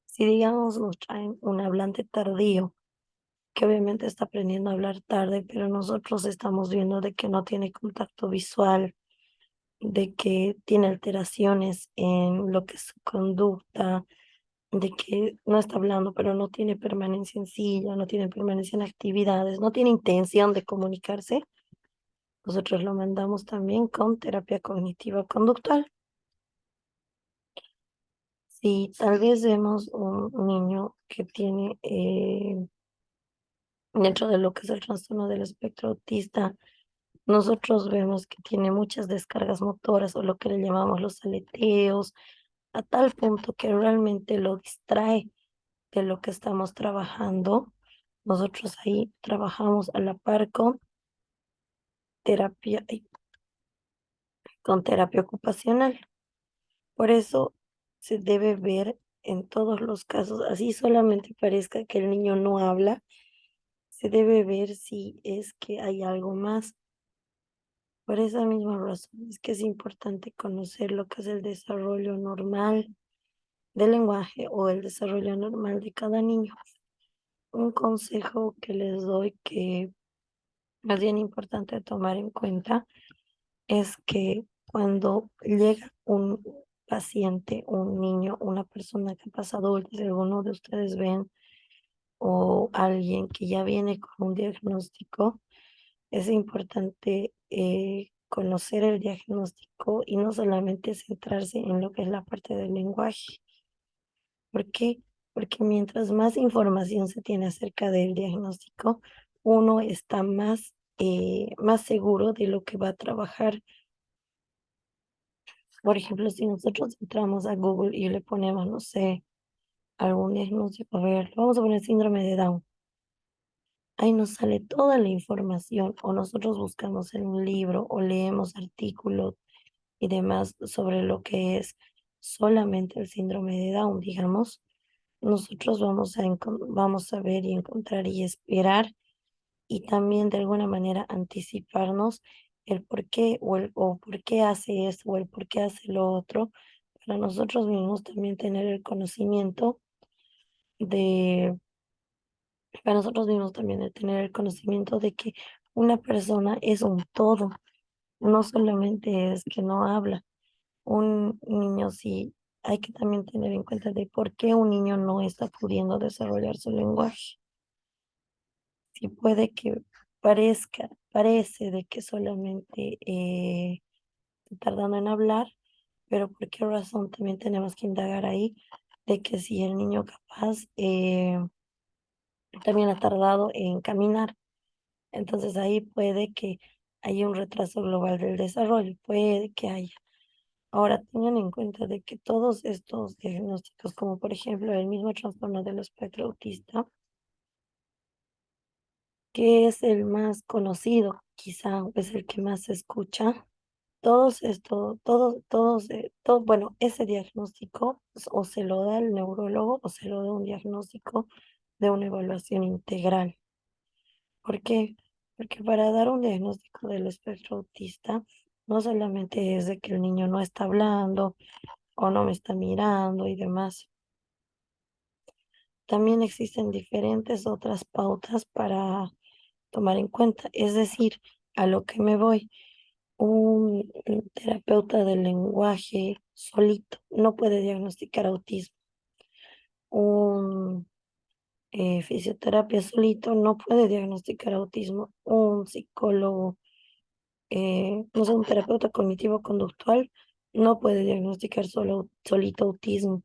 Si digamos nos traen un hablante tardío, que obviamente está aprendiendo a hablar tarde, pero nosotros estamos viendo de que no tiene contacto visual, de que tiene alteraciones en lo que es su conducta, de que no está hablando, pero no tiene permanencia en silla, no tiene permanencia en actividades, no tiene intención de comunicarse, nosotros lo mandamos también con terapia cognitiva conductual. Si tal vez vemos un niño que tiene dentro de lo que es el trastorno del espectro autista, nosotros vemos que tiene muchas descargas motoras o lo que le llamamos los aleteos, a tal punto que realmente lo distrae de lo que estamos trabajando. Nosotros ahí trabajamos a la par terapia, con terapia ocupacional. Por eso se debe ver en todos los casos, así solamente parezca que el niño no habla, se debe ver si es que hay algo más. Por esa misma razón es que es importante conocer lo que es el desarrollo normal del lenguaje o el desarrollo normal de cada niño. Un consejo que les doy que es bien importante tomar en cuenta es que cuando llega un paciente, un niño, una persona que pasa adulta, si alguno de ustedes ven, o alguien que ya viene con un diagnóstico, es importante conocer el diagnóstico y no solamente centrarse en lo que es la parte del lenguaje. ¿Por qué? Porque mientras más información se tiene acerca del diagnóstico, uno está más seguro de lo que va a trabajar. Por ejemplo, si nosotros entramos a Google y le ponemos, no sé, algún diagnóstico, a ver, vamos a poner síndrome de Down. Ahí nos sale toda la información o nosotros buscamos en un libro o leemos artículos y demás sobre lo que es solamente el síndrome de Down, digamos. Nosotros vamos a ver y encontrar y esperar y también de alguna manera anticiparnos el por qué o por qué hace esto o el por qué hace lo otro, para nosotros mismos también tener el conocimiento de, para nosotros mismos también el tener el conocimiento de que una persona es un todo, no solamente es que no habla. Un niño sí, hay que también tener en cuenta de por qué un niño no está pudiendo desarrollar su lenguaje. Sí puede que parece de que solamente está tardando en hablar, pero ¿por qué razón también tenemos que indagar ahí de que si el niño capaz también ha tardado en caminar? Entonces ahí puede que haya un retraso global del desarrollo, puede que haya. Ahora tengan en cuenta de que todos estos diagnósticos, como por ejemplo el mismo trastorno del espectro autista, que es el más conocido, quizá es el que más se escucha. Bueno, ese diagnóstico o se lo da el neurólogo o se lo da un diagnóstico de una evaluación integral. ¿Por qué? Porque para dar un diagnóstico del espectro autista, no solamente es de que el niño no está hablando o no me está mirando y demás. También existen diferentes otras pautas para tomar en cuenta. Es decir, a lo que me voy, un terapeuta del lenguaje solito no puede diagnosticar autismo. Un fisioterapia solito no puede diagnosticar autismo. Un psicólogo, no sé, un terapeuta cognitivo-conductual no puede diagnosticar solito autismo.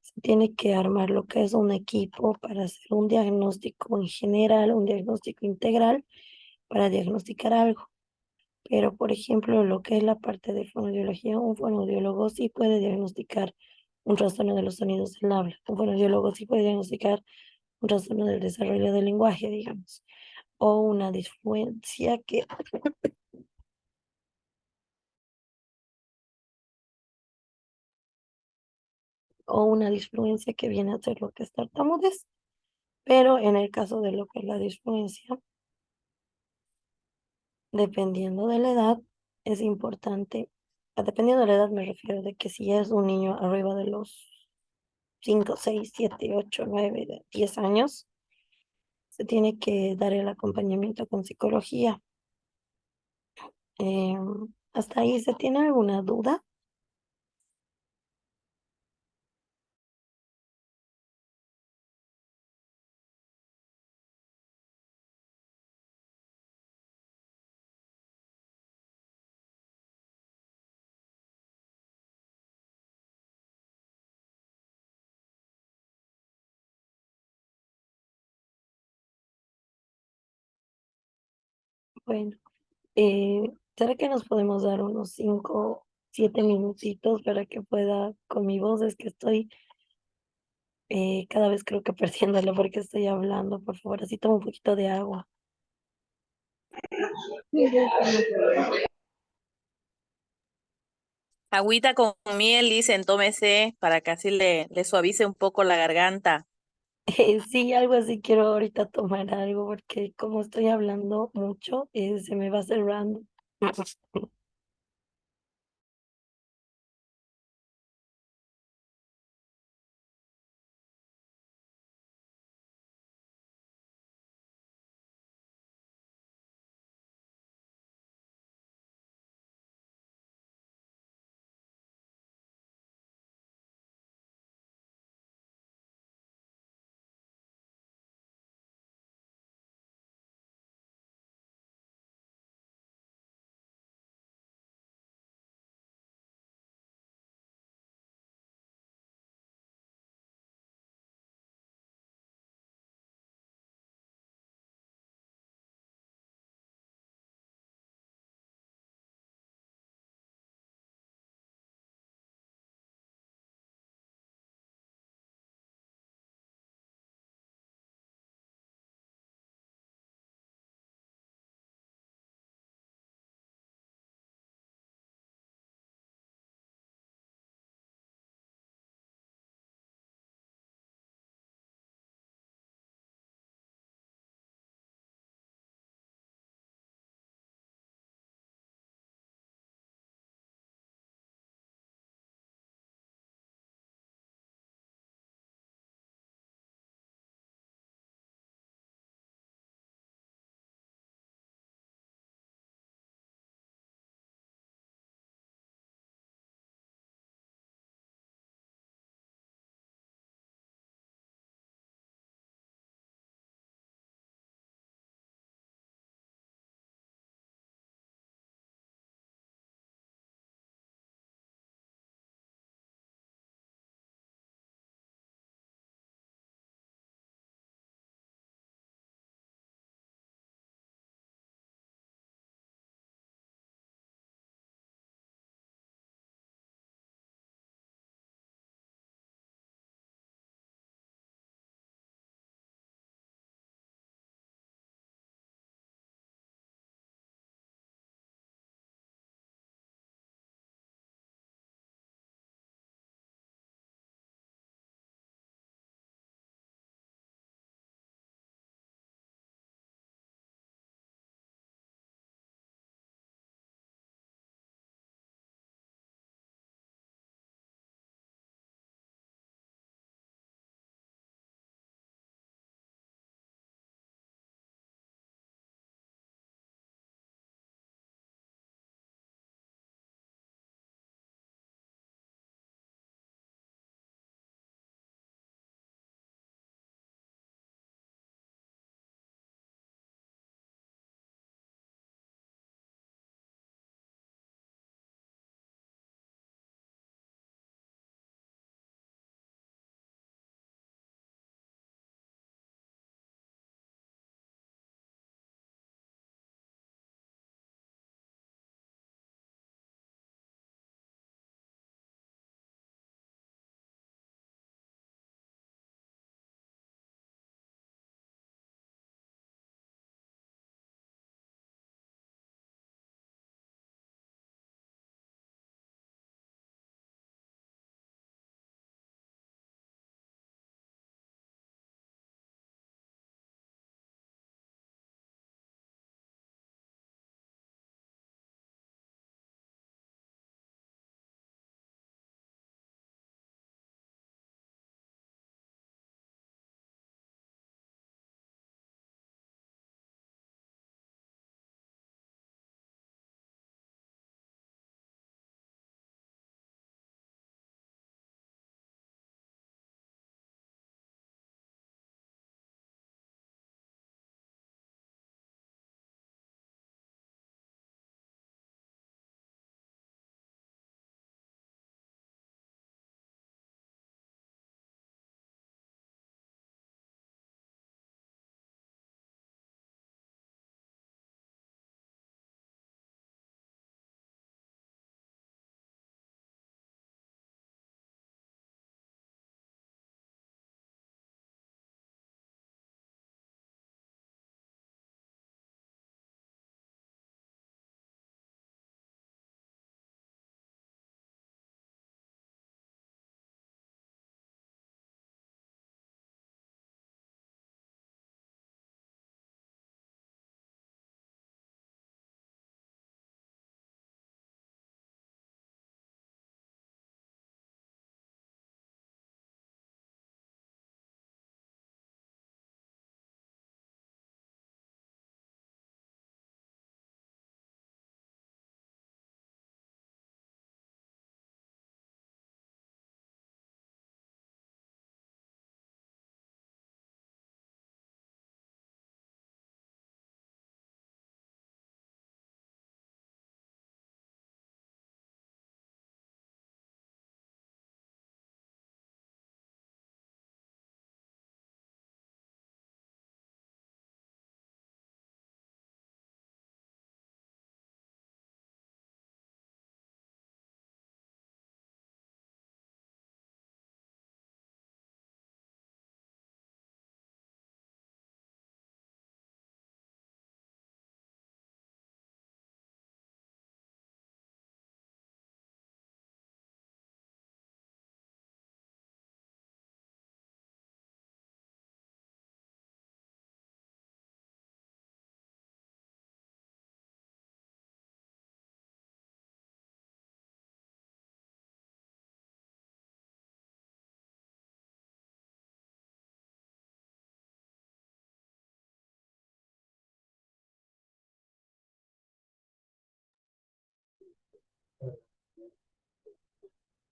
Se tiene que armar lo que es un equipo para hacer un diagnóstico en general, un diagnóstico integral para diagnosticar algo. Pero, por ejemplo, lo que es la parte de fonoaudiología, un fonoaudiólogo sí puede diagnosticar un trastorno de los sonidos del habla. Un fonoaudiólogo sí puede diagnosticar un trastorno del desarrollo del lenguaje, digamos, o una disfluencia o una disfluencia que viene a ser lo que es tartamudez. Pero en el caso de lo que es la disfluencia, dependiendo de la edad, es importante, dependiendo de la edad me refiero de que si es un niño arriba de los 5 6 7 8 9 10 años, se tiene que dar el acompañamiento con psicología. ¿Hasta ahí se tiene alguna duda? Bueno, ¿será que nos podemos dar unos 5 7 minutitos para que pueda con mi voz? Es que estoy cada vez creo que perdiéndolo porque estoy hablando. Por favor, así tomo un poquito de agua. Agüita con miel, dicen, tómese para que así le suavice un poco la garganta. Sí, algo así quiero ahorita tomar algo porque como estoy hablando mucho, se me va cerrando.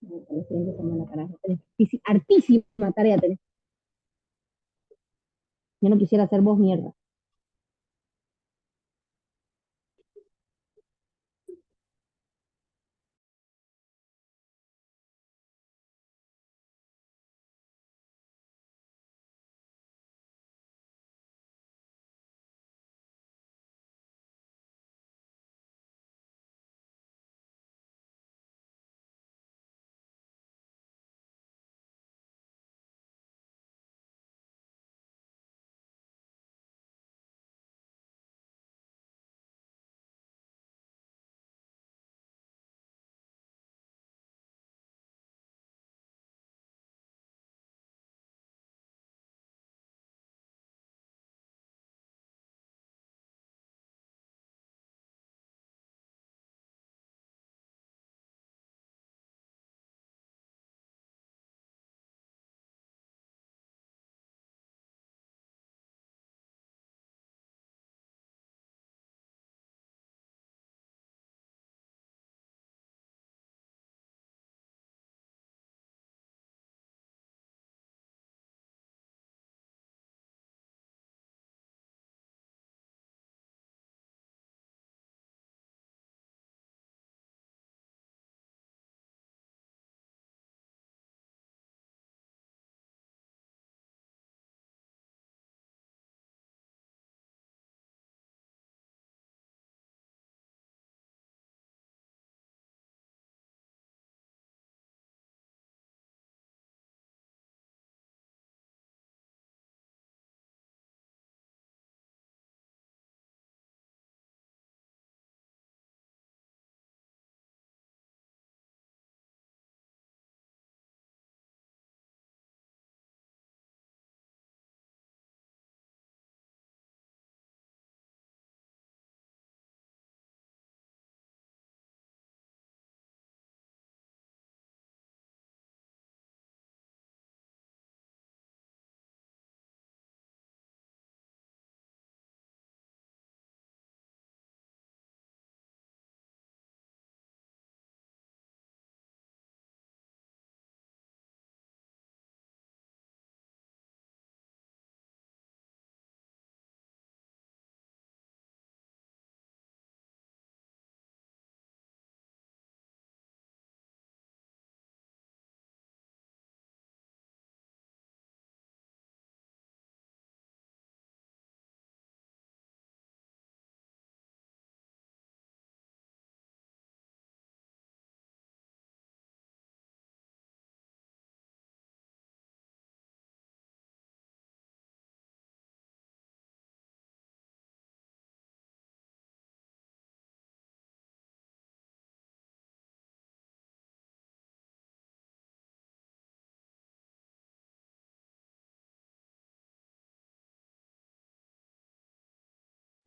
La siguiente semana, carajo. Hartísima tarea tenés. Yo no quisiera hacer vos mierda.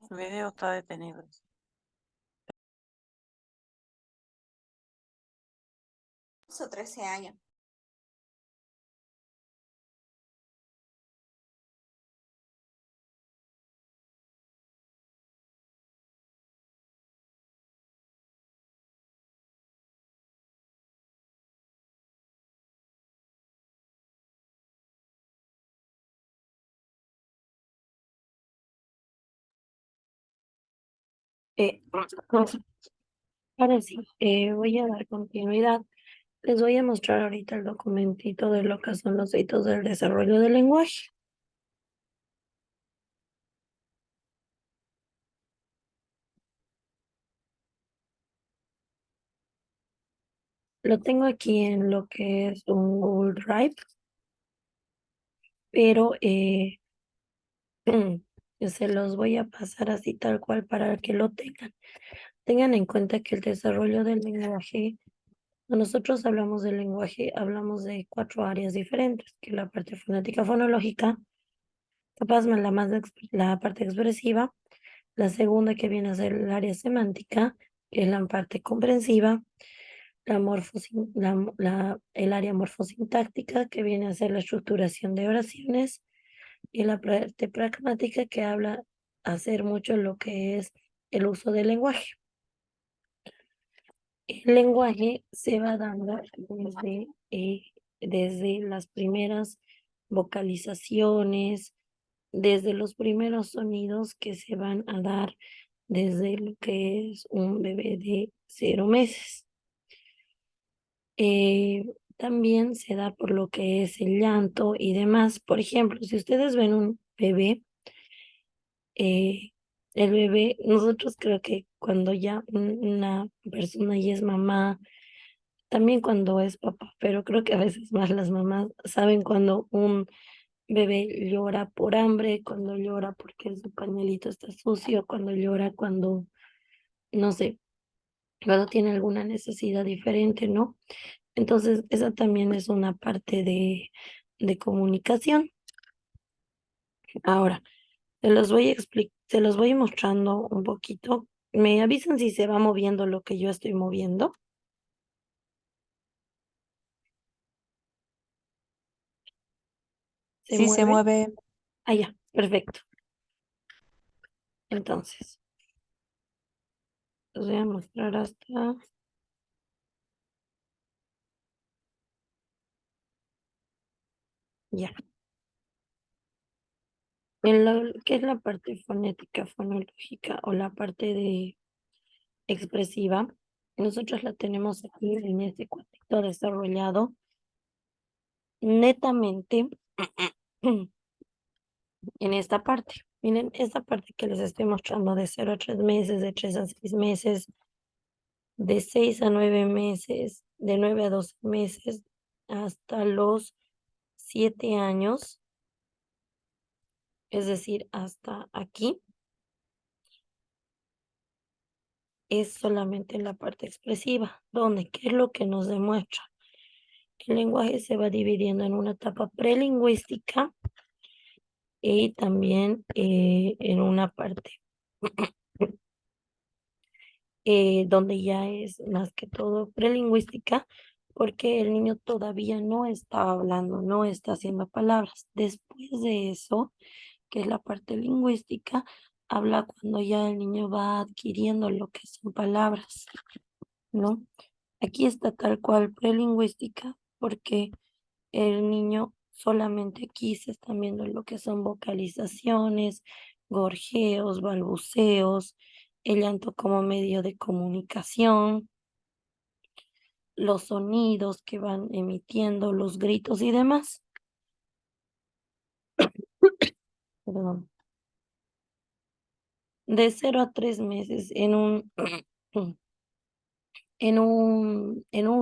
El video está detenido. 13 años. Eh, Ahora sí, voy a dar continuidad. Les voy a mostrar ahorita el documentito de lo que son los hitos del desarrollo del lenguaje. Lo tengo aquí en lo que es un Google Drive, pero se los voy a pasar así tal cual para que lo tengan. Tengan en cuenta que el desarrollo del lenguaje, cuando nosotros hablamos del lenguaje, hablamos de 4 áreas diferentes, que es la parte fonética fonológica, capaz más la parte expresiva, la segunda que viene a ser el área semántica, que es la parte comprensiva, el área morfosintáctica, que viene a ser la estructuración de oraciones, y la parte pragmática, que habla hacer mucho lo que es el uso del lenguaje. El lenguaje se va dando desde las primeras vocalizaciones, desde los primeros sonidos que se van a dar desde lo que es un bebé de 0 meses. También se da por lo que es el llanto y demás. Por ejemplo, si ustedes ven un bebé, el bebé, nosotros creo que cuando ya una persona ya es mamá, también cuando es papá, pero creo que a veces más las mamás saben cuando un bebé llora por hambre, cuando llora porque su pañalito está sucio, cuando llora cuando, no sé, cuando tiene alguna necesidad diferente, ¿no? Entonces, esa también es una parte de comunicación. Ahora, se los voy mostrando un poquito. Me avisan si se va moviendo lo que yo estoy moviendo. ¿Se Sí, se mueve? mueve. Ah, ya, perfecto. Entonces, les voy a mostrar hasta ya. En lo que es la parte fonética, fonológica o la parte de expresiva, nosotros la tenemos aquí en este cuadrito desarrollado netamente en esta parte. Miren, esta parte que les estoy mostrando de 0 a 3 meses, de 3 a 6 meses, de 6 a 9 meses, de 9 a 12 meses, hasta los 7 años, es decir, hasta aquí, es solamente la parte expresiva, donde, ¿qué es lo que nos demuestra? El lenguaje se va dividiendo en una etapa prelingüística y también en una parte donde ya es más que todo prelingüística, porque el niño todavía no está hablando, no está haciendo palabras. Después de eso, que es la parte lingüística, habla cuando ya el niño va adquiriendo lo que son palabras, ¿no? Aquí está tal cual prelingüística, porque el niño solamente aquí se están viendo lo que son vocalizaciones, gorjeos, balbuceos, el llanto como medio de comunicación, los sonidos que van emitiendo, los gritos y demás. Perdón. De 0 a 3 meses en un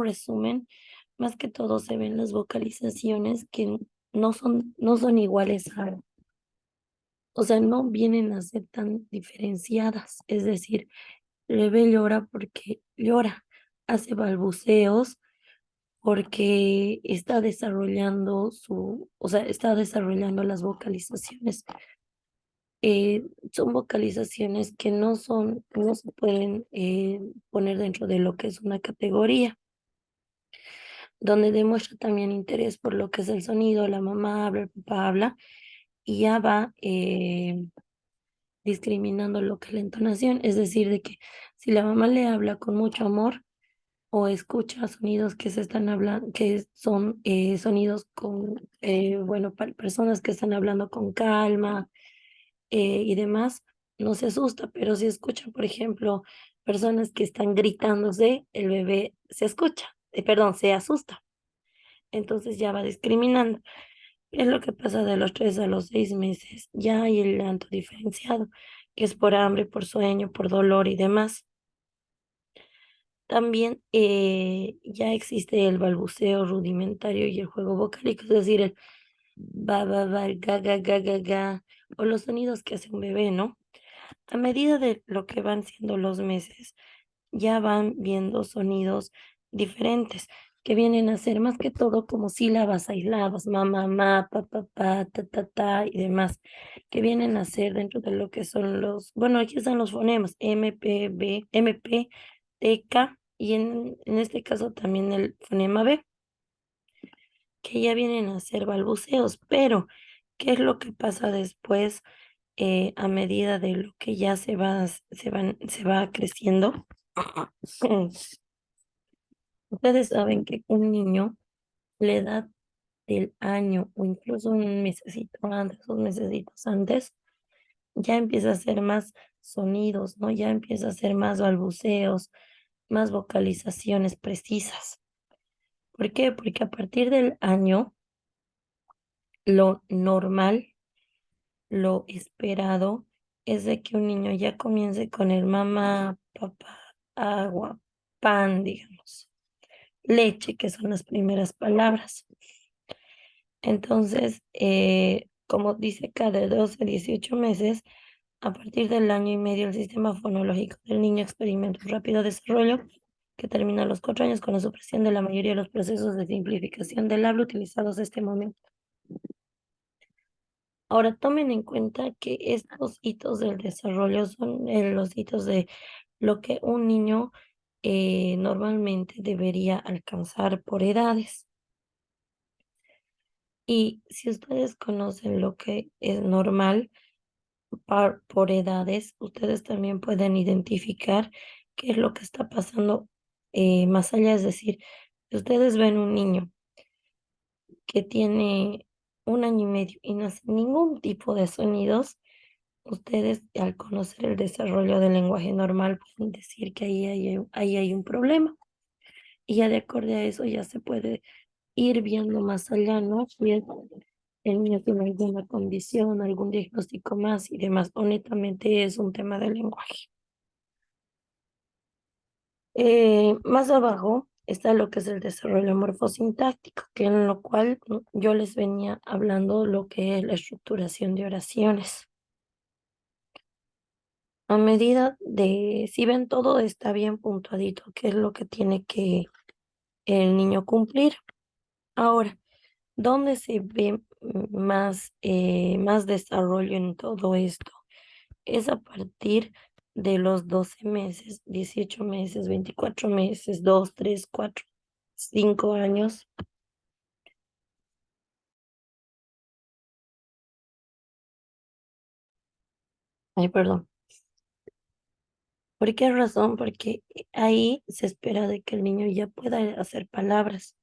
resumen, más que todo se ven las vocalizaciones que no son iguales o sea, no vienen a ser tan diferenciadas. Es decir, el bebé llora porque llora, hace balbuceos porque está desarrollando o sea, está desarrollando las vocalizaciones. Son vocalizaciones que no se pueden poner dentro de lo que es una categoría, donde demuestra también interés por lo que es el sonido, la mamá habla, el papá habla, y ya va discriminando lo que es la entonación, es decir, de que si la mamá le habla con mucho amor o escucha sonidos que se están hablando, que son sonidos con, bueno, para personas que están hablando con calma y demás, no se asusta, pero si escucha, por ejemplo, personas que están gritándose, el bebé se escucha, perdón, se asusta, entonces ya va discriminando. Es lo que pasa de los 3 a los 6 meses. Ya hay el llanto diferenciado, que es por hambre, por sueño, por dolor y demás. También ya existe el balbuceo rudimentario y el juego vocálico, es decir, el ba, el ga, o los sonidos que hace un bebé, ¿no? A medida de lo que van siendo los meses, ya van viendo sonidos diferentes que vienen a ser más que todo como sílabas aisladas, ma, pa, ta y demás, que vienen a ser dentro de lo que son bueno, aquí están los fonemas, M, P, B, M, P, T, K, y en este caso también el fonema B, que ya vienen a ser balbuceos, pero ¿qué es lo que pasa después a medida de lo que ya se va creciendo? Ustedes saben que un niño, la edad del año o incluso un mesecito antes, 2 mesecitos antes, ya empieza a hacer más sonidos, ¿no? Ya empieza a hacer más balbuceos, más vocalizaciones precisas. ¿Por qué? Porque a partir del año, lo normal, lo esperado, es de que un niño ya comience con el mamá, papá, agua, pan, digamos, leche, que son las primeras palabras. Entonces, como dice acá, de 12 a 18 meses, a partir del año y medio, el sistema fonológico del niño experimenta un rápido desarrollo que termina a los 4 años con la supresión de la mayoría de los procesos de simplificación del habla utilizados en este momento. Ahora, tomen en cuenta que estos hitos del desarrollo son los hitos de lo que un niño normalmente debería alcanzar por edades. Y si ustedes conocen lo que es normal por edades, ustedes también pueden identificar qué es lo que está pasando más allá. Es decir, si ustedes ven un niño que tiene 1 año y medio y no hace ningún tipo de sonidos, ustedes al conocer el desarrollo del lenguaje normal pueden decir que ahí hay un problema. Y ya de acuerdo a eso ya se puede ir viendo más allá, ¿no? Si el niño tiene alguna condición, algún diagnóstico más y demás. Honestamente es un tema del lenguaje. Más abajo está lo que es el desarrollo morfosintáctico, que en lo cual yo les venía hablando lo que es la estructuración de oraciones. A medida de, si ven todo está bien puntuadito, qué es lo que tiene que el niño cumplir. Ahora, ¿dónde se ve más desarrollo en todo esto? Es a partir de los 12 meses, 18 meses, 24 meses, 2, 3, 4, 5 años. Ay, perdón. ¿Por qué razón? Porque ahí se espera de que el niño ya pueda hacer palabras.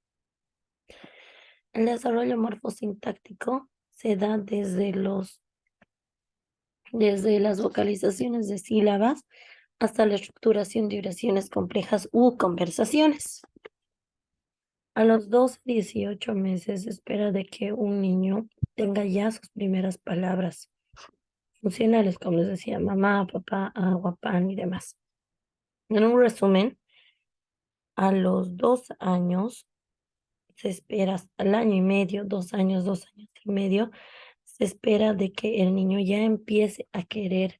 El desarrollo morfosintáctico se da desde las vocalizaciones de sílabas hasta la estructuración de oraciones complejas u conversaciones. A los 12, 18 meses se espera de que un niño tenga ya sus primeras palabras funcionales, como les decía, mamá, papá, agua, pan y demás. En un resumen, a los 2 años se espera, al año y medio, 2 años, 2 años y medio, se espera de que el niño ya empiece a querer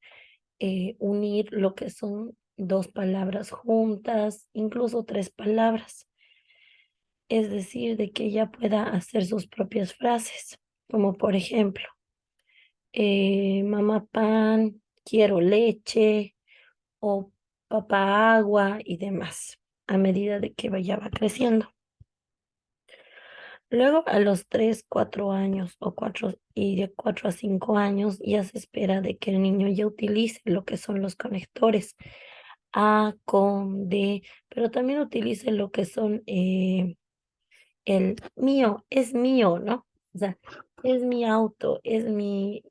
unir lo que son 2 palabras juntas, incluso 3 palabras. Es decir, de que ella pueda hacer sus propias frases, como por ejemplo, mamá pan, quiero leche o papá agua y demás, a medida de que va creciendo. Luego a los 3, 4 años o 4 y de 4 a 5 años ya se espera de que el niño ya utilice lo que son los conectores A con D, pero también utilice lo que son el mío, es mío, ¿no? O sea, es mi auto, es mi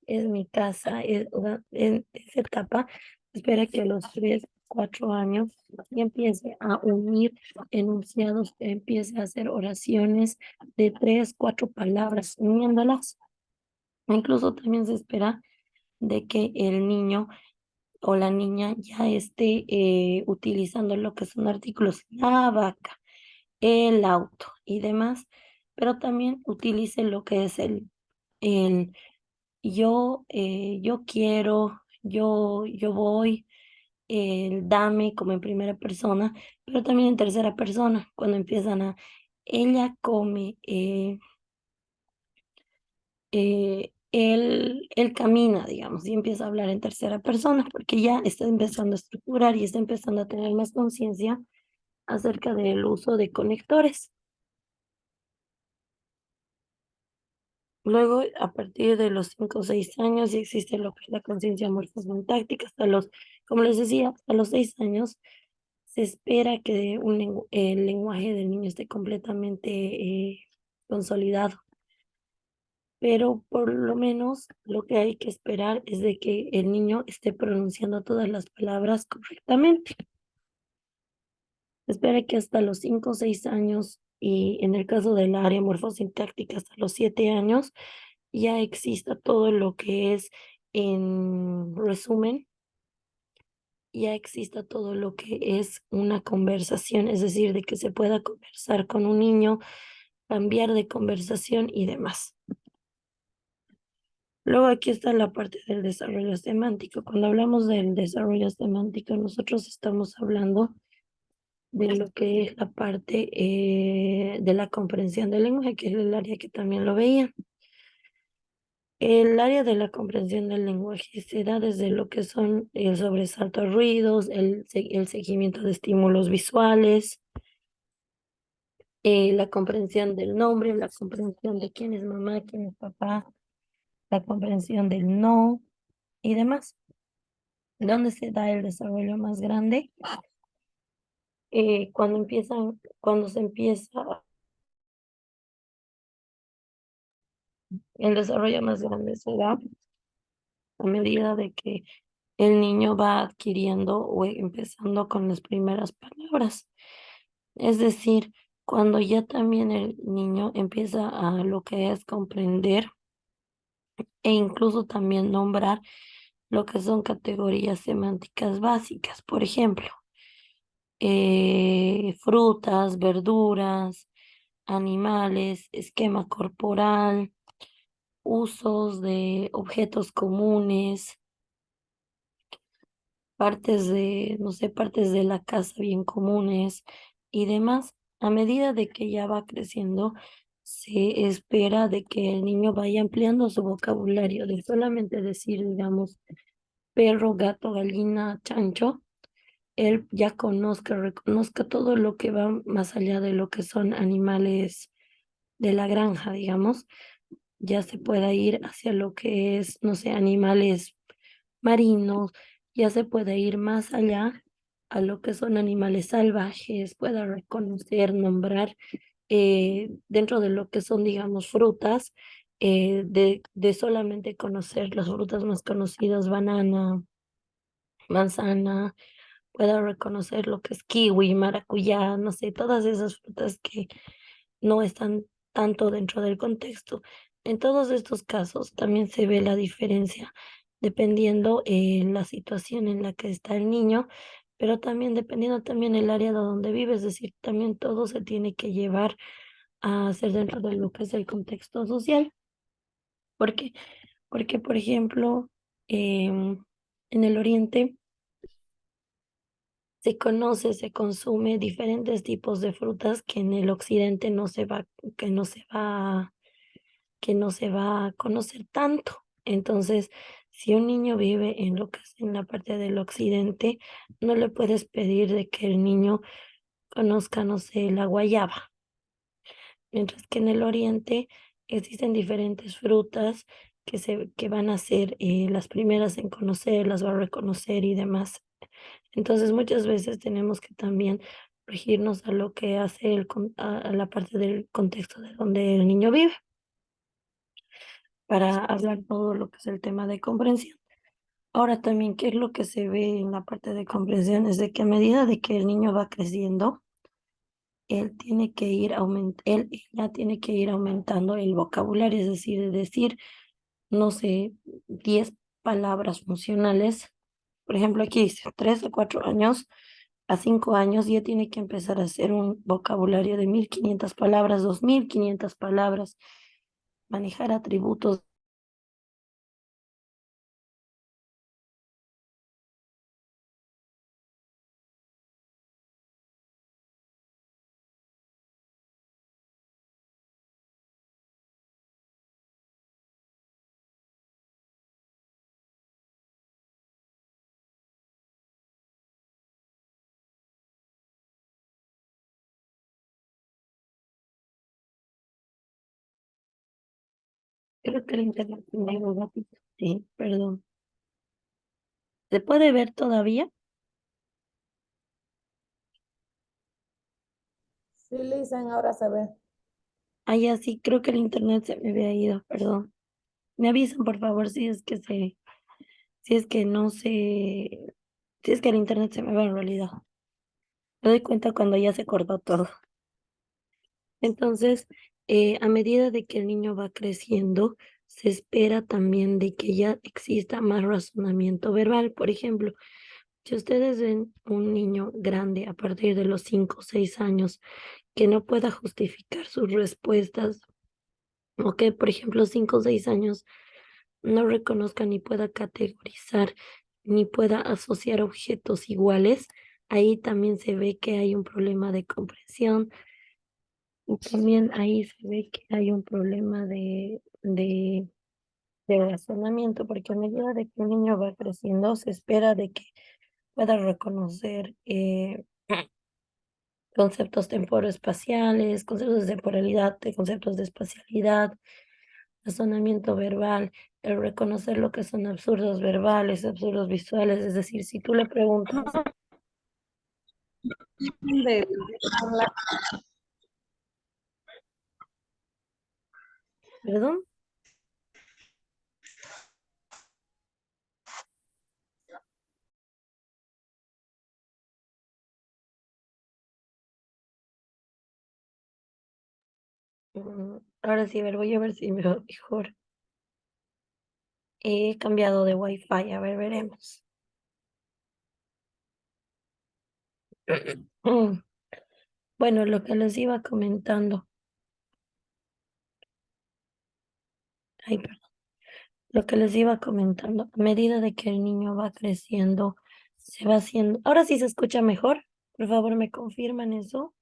casa, o sea, en esa etapa, espera que a los 3, 4 años ya empiece a unir enunciados, que empiece a hacer oraciones de 3, 4 palabras, uniéndolas. Incluso también se espera de que el niño o la niña ya esté utilizando lo que son artículos, la vaca, el auto y demás, pero también utilice lo que es el yo quiero, yo voy, el dame como en primera persona, pero también en tercera persona, cuando empiezan a, ella come, él camina, digamos, y empieza a hablar en tercera persona, porque ya está empezando a estructurar y está empezando a tener más conciencia acerca del uso de conectores. Luego, a partir de los 5 o 6 años, ya existe lo que es la conciencia morfosintáctica, como les decía, hasta los 6 años se espera que el lenguaje del niño esté completamente consolidado. Pero por lo menos lo que hay que esperar es de que el niño esté pronunciando todas las palabras correctamente. Se espera que hasta los 5 o 6 años, y en el caso del área morfosintáctica hasta los 7 años, ya exista todo lo que es, en resumen, ya exista todo lo que es una conversación, es decir, de que se pueda conversar con un niño, cambiar de conversación y demás. Luego aquí está la parte del desarrollo semántico. Cuando hablamos del desarrollo semántico, nosotros estamos hablando de lo que es la parte de la comprensión del lenguaje, que es el área que también lo veía. El área de la comprensión del lenguaje se da desde lo que son el sobresalto a ruidos, el seguimiento de estímulos visuales, la comprensión del nombre, la comprensión de quién es mamá, quién es papá, la comprensión del no y demás. ¿Dónde se da el desarrollo más grande? Cuando se empieza, el desarrollo más grande se da a medida de que el niño va adquiriendo o empezando con las primeras palabras. Es decir, cuando ya también el niño empieza a lo que es comprender e incluso también nombrar lo que son categorías semánticas básicas. Por ejemplo, frutas, verduras, animales, esquema corporal, usos de objetos comunes, partes de, no sé, partes de la casa bien comunes y demás. A medida de que ya va creciendo, se espera de que el niño vaya ampliando su vocabulario, de solamente decir, digamos, perro, gato, gallina, chancho, él ya conozca, reconozca todo lo que va más allá de lo que son animales de la granja, digamos, ya se pueda ir hacia lo que es, no sé, animales marinos, ya se puede ir más allá a lo que son animales salvajes, pueda reconocer, nombrar dentro de lo que son, digamos, frutas, de solamente conocer las frutas más conocidas, banana, manzana, pueda reconocer lo que es kiwi, maracuyá, no sé, todas esas frutas que no están tanto dentro del contexto. En todos estos casos también se ve la diferencia dependiendo la situación en la que está el niño, pero también dependiendo también el área de donde vive, es decir, también todo se tiene que llevar a ser dentro de lo que es el contexto social. ¿Por qué? Porque, por ejemplo, en el oriente se conoce, se consume diferentes tipos de frutas que en el occidente que no se va, que no se va a conocer tanto. Entonces, si un niño vive en lo que es en la parte del occidente, no le puedes pedir de que el niño conozca, no sé, la guayaba. Mientras que en el oriente existen diferentes frutas que van a ser las primeras en conocer, las va a reconocer y demás. Entonces, muchas veces tenemos que también regirnos a lo que hace a la parte del contexto de donde el niño vive para hablar todo lo que es el tema de comprensión. Ahora también, ¿qué es lo que se ve en la parte de comprensión? Es de que a medida de que el niño va creciendo, él ya tiene que ir aumentando el vocabulario, es decir, no sé, 10 palabras funcionales. Por ejemplo, aquí dice 3 a 4 años, a 5 años ya tiene que empezar a hacer un vocabulario de 1500 palabras, 2500 palabras, manejar atributos. Creo que el internet tiene algo gatito. Sí, perdón. ¿Se puede ver todavía? Sí, Lisen, ahora se ve. Ah, ya sí, creo que el internet se me había ido, perdón. Me avisan, por favor, si es que no se, si es que el internet se me va en realidad. Me doy cuenta cuando ya se cortó todo. Entonces, a medida de que el niño va creciendo, se espera también de que ya exista más razonamiento verbal. Por ejemplo, si ustedes ven un niño grande a partir de los 5 o 6 años que no pueda justificar sus respuestas, o que, por ejemplo, 5 o 6 años no reconozca ni pueda categorizar ni pueda asociar objetos iguales, ahí también se ve que hay un problema de comprensión y también ahí se ve que hay un problema de razonamiento, porque a medida de que un niño va creciendo, se espera de que pueda reconocer conceptos temporoespaciales, conceptos de temporalidad, de conceptos de espacialidad, razonamiento verbal, el reconocer lo que son absurdos verbales, absurdos visuales, es decir, si tú le preguntas, De hablar. perdón, ahora sí, a ver, voy a ver si me va mejor. He cambiado de Wi-Fi, a ver, veremos. Bueno, lo que les iba comentando, ay, perdón, lo que les iba comentando, a medida de que el niño va creciendo, se va haciendo, ahora sí se escucha mejor, por favor, me confirman eso.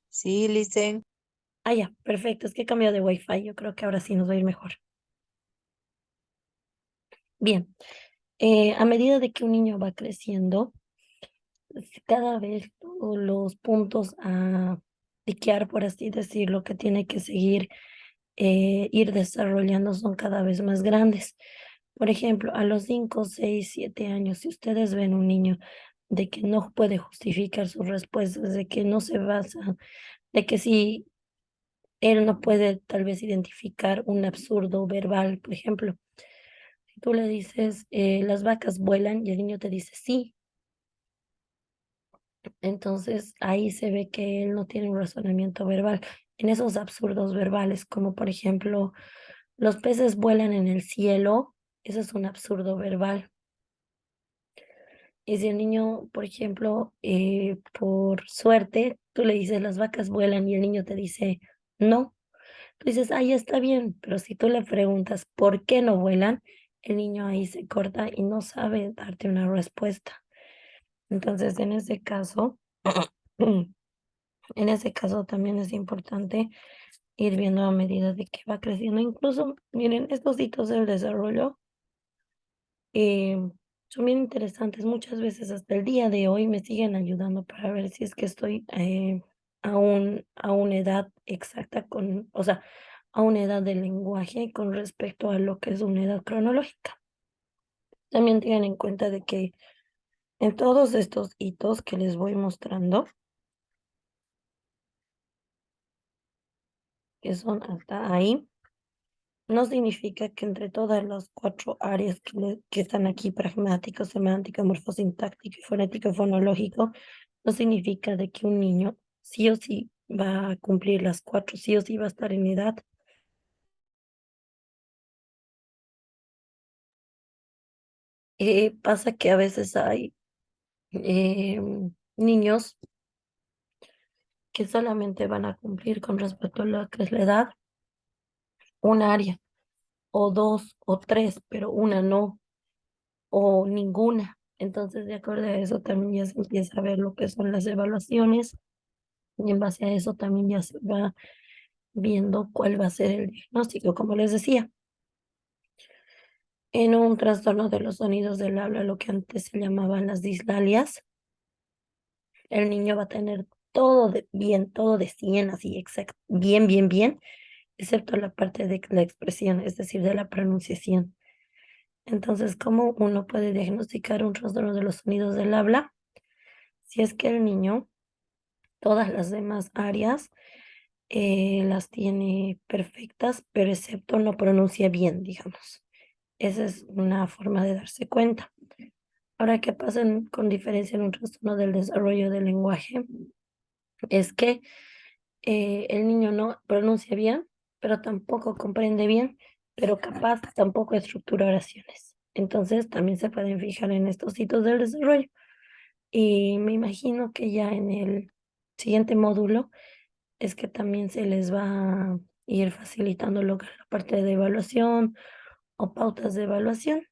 Sí, Lisen. Ah, ya, perfecto, es que he cambiado de Wi-Fi, yo creo que ahora sí nos va a ir mejor. Bien, a medida de que un niño va creciendo, cada vez todos los puntos a tiquear, por así decirlo, que tiene que seguir ir desarrollando son cada vez más grandes. Por ejemplo, a los 5, 6, 7 años, si ustedes ven un niño de que no puede justificar sus respuestas, de que no se basa, de que si él no puede tal vez identificar un absurdo verbal, por ejemplo, si tú le dices, las vacas vuelan y el niño te dice sí, entonces ahí se ve que él no tiene un razonamiento verbal. En esos absurdos verbales, como por ejemplo, los peces vuelan en el cielo, eso es un absurdo verbal. Y si el niño, por ejemplo, por suerte, tú le dices las vacas vuelan y el niño te dice no, tú dices, ahí está bien, pero si tú le preguntas por qué no vuelan, el niño ahí se corta y no sabe darte una respuesta. Entonces, en ese caso, en ese caso también es importante ir viendo a medida de que va creciendo. Incluso, miren, estos hitos del desarrollo eh, son bien interesantes. Muchas veces hasta el día de hoy me siguen ayudando para ver si es que estoy a una edad exacta o sea, a una edad del lenguaje con respecto a lo que es una edad cronológica. También tengan en cuenta de que en todos estos hitos que les voy mostrando, que son hasta ahí, no significa que entre todas las 4 áreas que están aquí, pragmático, semántico, morfosintáctico, fonético y fonológico, no significa de que un niño sí o sí va a cumplir las 4, sí o sí va a estar en edad. Pasa que a veces hay niños que solamente van a cumplir con respecto a lo que es la edad, un área, o 2, o 3, pero una no, o ninguna. Entonces, de acuerdo a eso, también ya se empieza a ver lo que son las evaluaciones y en base a eso también ya se va viendo cuál va a ser el diagnóstico, como les decía. En un trastorno de los sonidos del habla, lo que antes se llamaban las dislalias, el niño va a tener todo de bien, todo de 100, así exacto, bien, bien, bien, excepto la parte de la expresión, es decir, de la pronunciación. Entonces, ¿cómo uno puede diagnosticar un trastorno de los sonidos del habla? Si es que el niño todas las demás áreas las tiene perfectas, pero excepto no pronuncia bien, digamos. Esa es una forma de darse cuenta. Ahora, ¿qué pasa con diferencia en un trastorno del desarrollo del lenguaje? Es que el niño no pronuncia bien, pero tampoco comprende bien, pero capaz tampoco estructura oraciones. Entonces, también se pueden fijar en estos hitos del desarrollo. Y me imagino que ya en el siguiente módulo es que también se les va a ir facilitando lo que es la parte de evaluación o pautas de evaluación.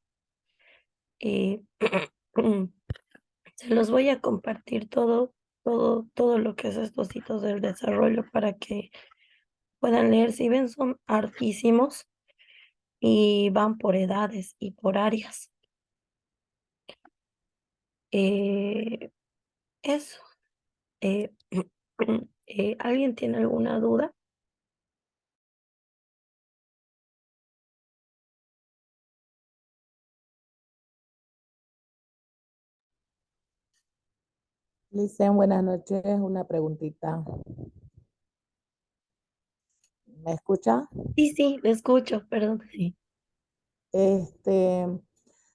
Y se los voy a compartir todo lo que es estos hitos del desarrollo para que puedan leer. Si ven, son hartísimos y van por edades y por áreas. Eh, eso. Eh, ¿Alguien tiene alguna duda? Licen, buenas noches. Una preguntita. ¿Me escucha? Sí, le escucho, perdón. Sí. Este,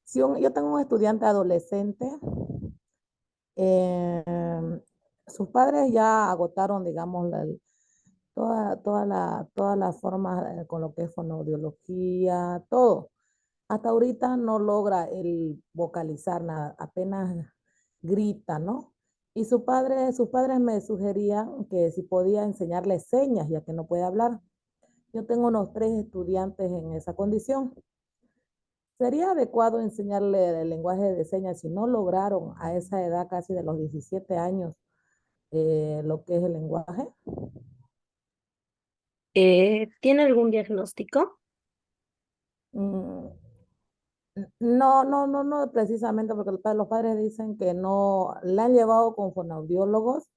si yo tengo un estudiante adolescente, eh, sus padres ya agotaron, digamos, todas las formas con lo que es fonoaudiología, todo. Hasta ahorita no logra el vocalizar nada, apenas grita, ¿no? Y sus padres me sugerían que si podía enseñarle señas, ya que no puede hablar. Yo tengo unos 3 estudiantes en esa condición. ¿Sería adecuado enseñarle el lenguaje de señas si no lograron a esa edad casi de los 17 años lo que es el lenguaje? ¿Tiene algún diagnóstico? Mm, no, precisamente porque los padres dicen que no, la han llevado con fonoaudiólogos,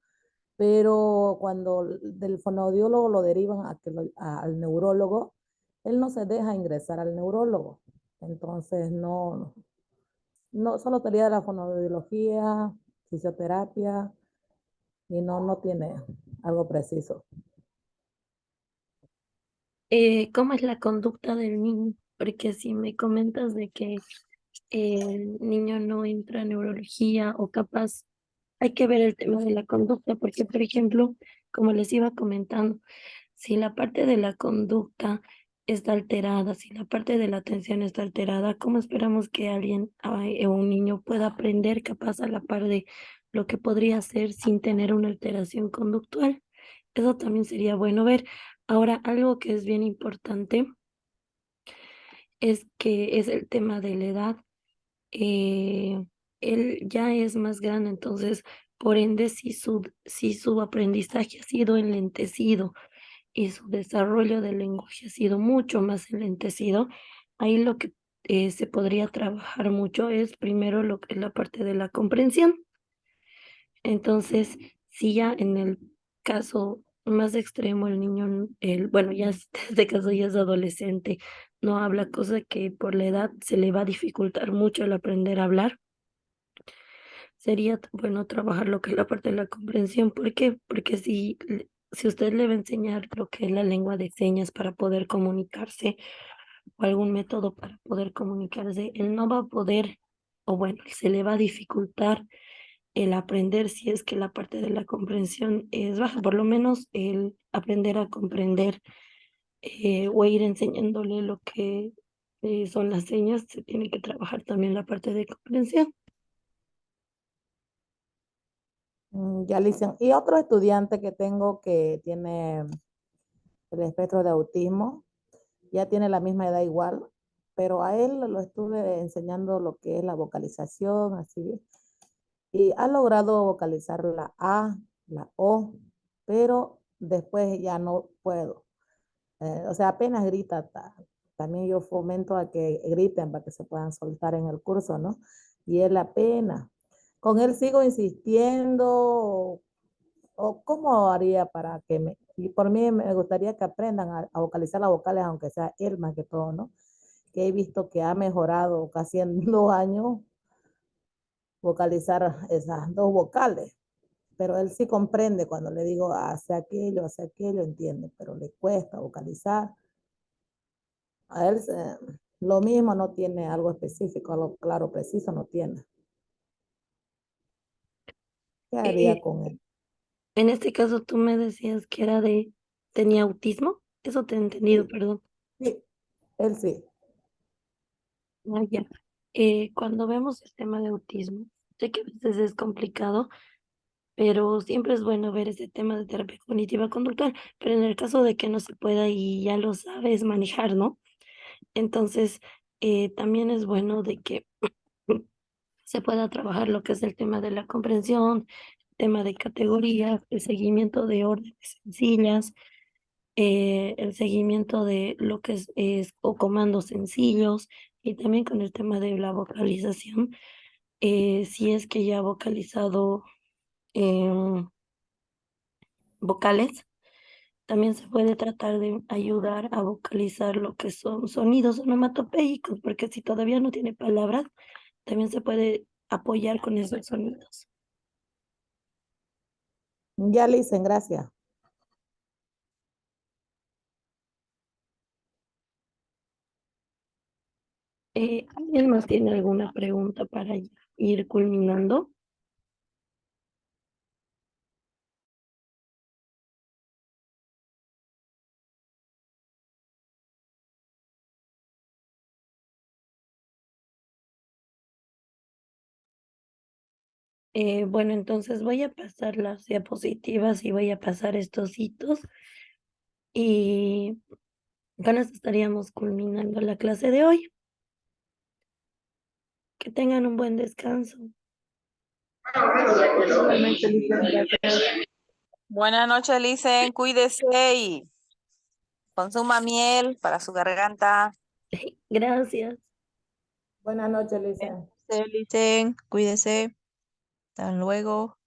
pero cuando del fonoaudiólogo lo derivan al neurólogo, él no se deja ingresar al neurólogo. Entonces, no solo sería la fonoaudiología, fisioterapia, y no tiene algo preciso. ¿Cómo es la conducta del niño? Porque si me comentas de que el niño no entra en neurología o capaz, hay que ver el tema de la conducta, porque por ejemplo, como les iba comentando, si la parte de la conducta está alterada, si la parte de la atención está alterada, ¿cómo esperamos que un niño pueda aprender capaz a la par de lo que podría hacer sin tener una alteración conductual? Eso también sería bueno ver. Ahora, algo que es bien importante es que es el tema de la edad. eh, Él ya es más grande, entonces, por ende, si su aprendizaje ha sido enlentecido y su desarrollo del lenguaje ha sido mucho más enlentecido, ahí lo que se podría trabajar mucho es primero lo que es la parte de la comprensión. Entonces, si ya en el caso más extremo el niño, bueno, ya este caso ya es adolescente, no habla, cosa que por la edad se le va a dificultar mucho el aprender a hablar, sería bueno trabajar lo que es la parte de la comprensión. ¿Por qué? Porque si usted le va a enseñar lo que es la lengua de señas para poder comunicarse o algún método para poder comunicarse, él no va a poder, o bueno, se le va a dificultar el aprender si es que la parte de la comprensión es baja, por lo menos el aprender a comprender o ir enseñándole lo que son las señas, se tiene que trabajar también la parte de comprensión. Ya le dicen. Y otro estudiante que tengo que tiene el espectro de autismo, ya tiene la misma edad igual, pero a él lo estuve enseñando lo que es la vocalización, así, y ha logrado vocalizar la A, la O, pero después ya no puedo. O sea, apenas grita. También yo fomento a que griten para que se puedan soltar en el curso, ¿no? Y él apenas. Con él sigo insistiendo, o cómo haría para que y por mí me gustaría que aprendan a vocalizar las vocales, aunque sea él más que todo, ¿no? Que he visto que ha mejorado casi en 2 años vocalizar esas 2 vocales, pero él sí comprende cuando le digo hace aquello, entiende, pero le cuesta vocalizar. A él lo mismo no tiene algo específico, algo claro, preciso no tiene. ¿Qué haría Eh, con él? en este caso tú me decías que tenía autismo. Eso te he entendido, Sí, perdón. sí, él sí. Ah, ya. Cuando vemos el tema de autismo, sé que a veces es complicado, pero siempre es bueno ver ese tema de terapia cognitiva conductual, pero en el caso de que no se pueda y ya lo sabes manejar, ¿no? Entonces, también es bueno de que se pueda trabajar lo que es el tema de la comprensión, tema de categorías, el seguimiento de órdenes sencillas, el seguimiento de lo que es o comandos sencillos y también con el tema de la vocalización, si es que ya ha vocalizado em, vocales, también se puede tratar de ayudar a vocalizar lo que son sonidos onomatopéyicos, porque si todavía no tiene palabras, también se puede apoyar con esos sonidos. Ya le dicen, gracias. ¿Alguien más tiene alguna pregunta para ir culminando? Bueno, entonces voy a pasar las diapositivas y voy a pasar estos hitos y con eso estaríamos culminando la clase de hoy. Que tengan un buen descanso. Igualmente, Lisa, gracias. Buenas noches, Licen. Cuídese y consuma miel para su garganta. Gracias. Buenas noches, Lisa. Licen, cuídese. Hasta luego.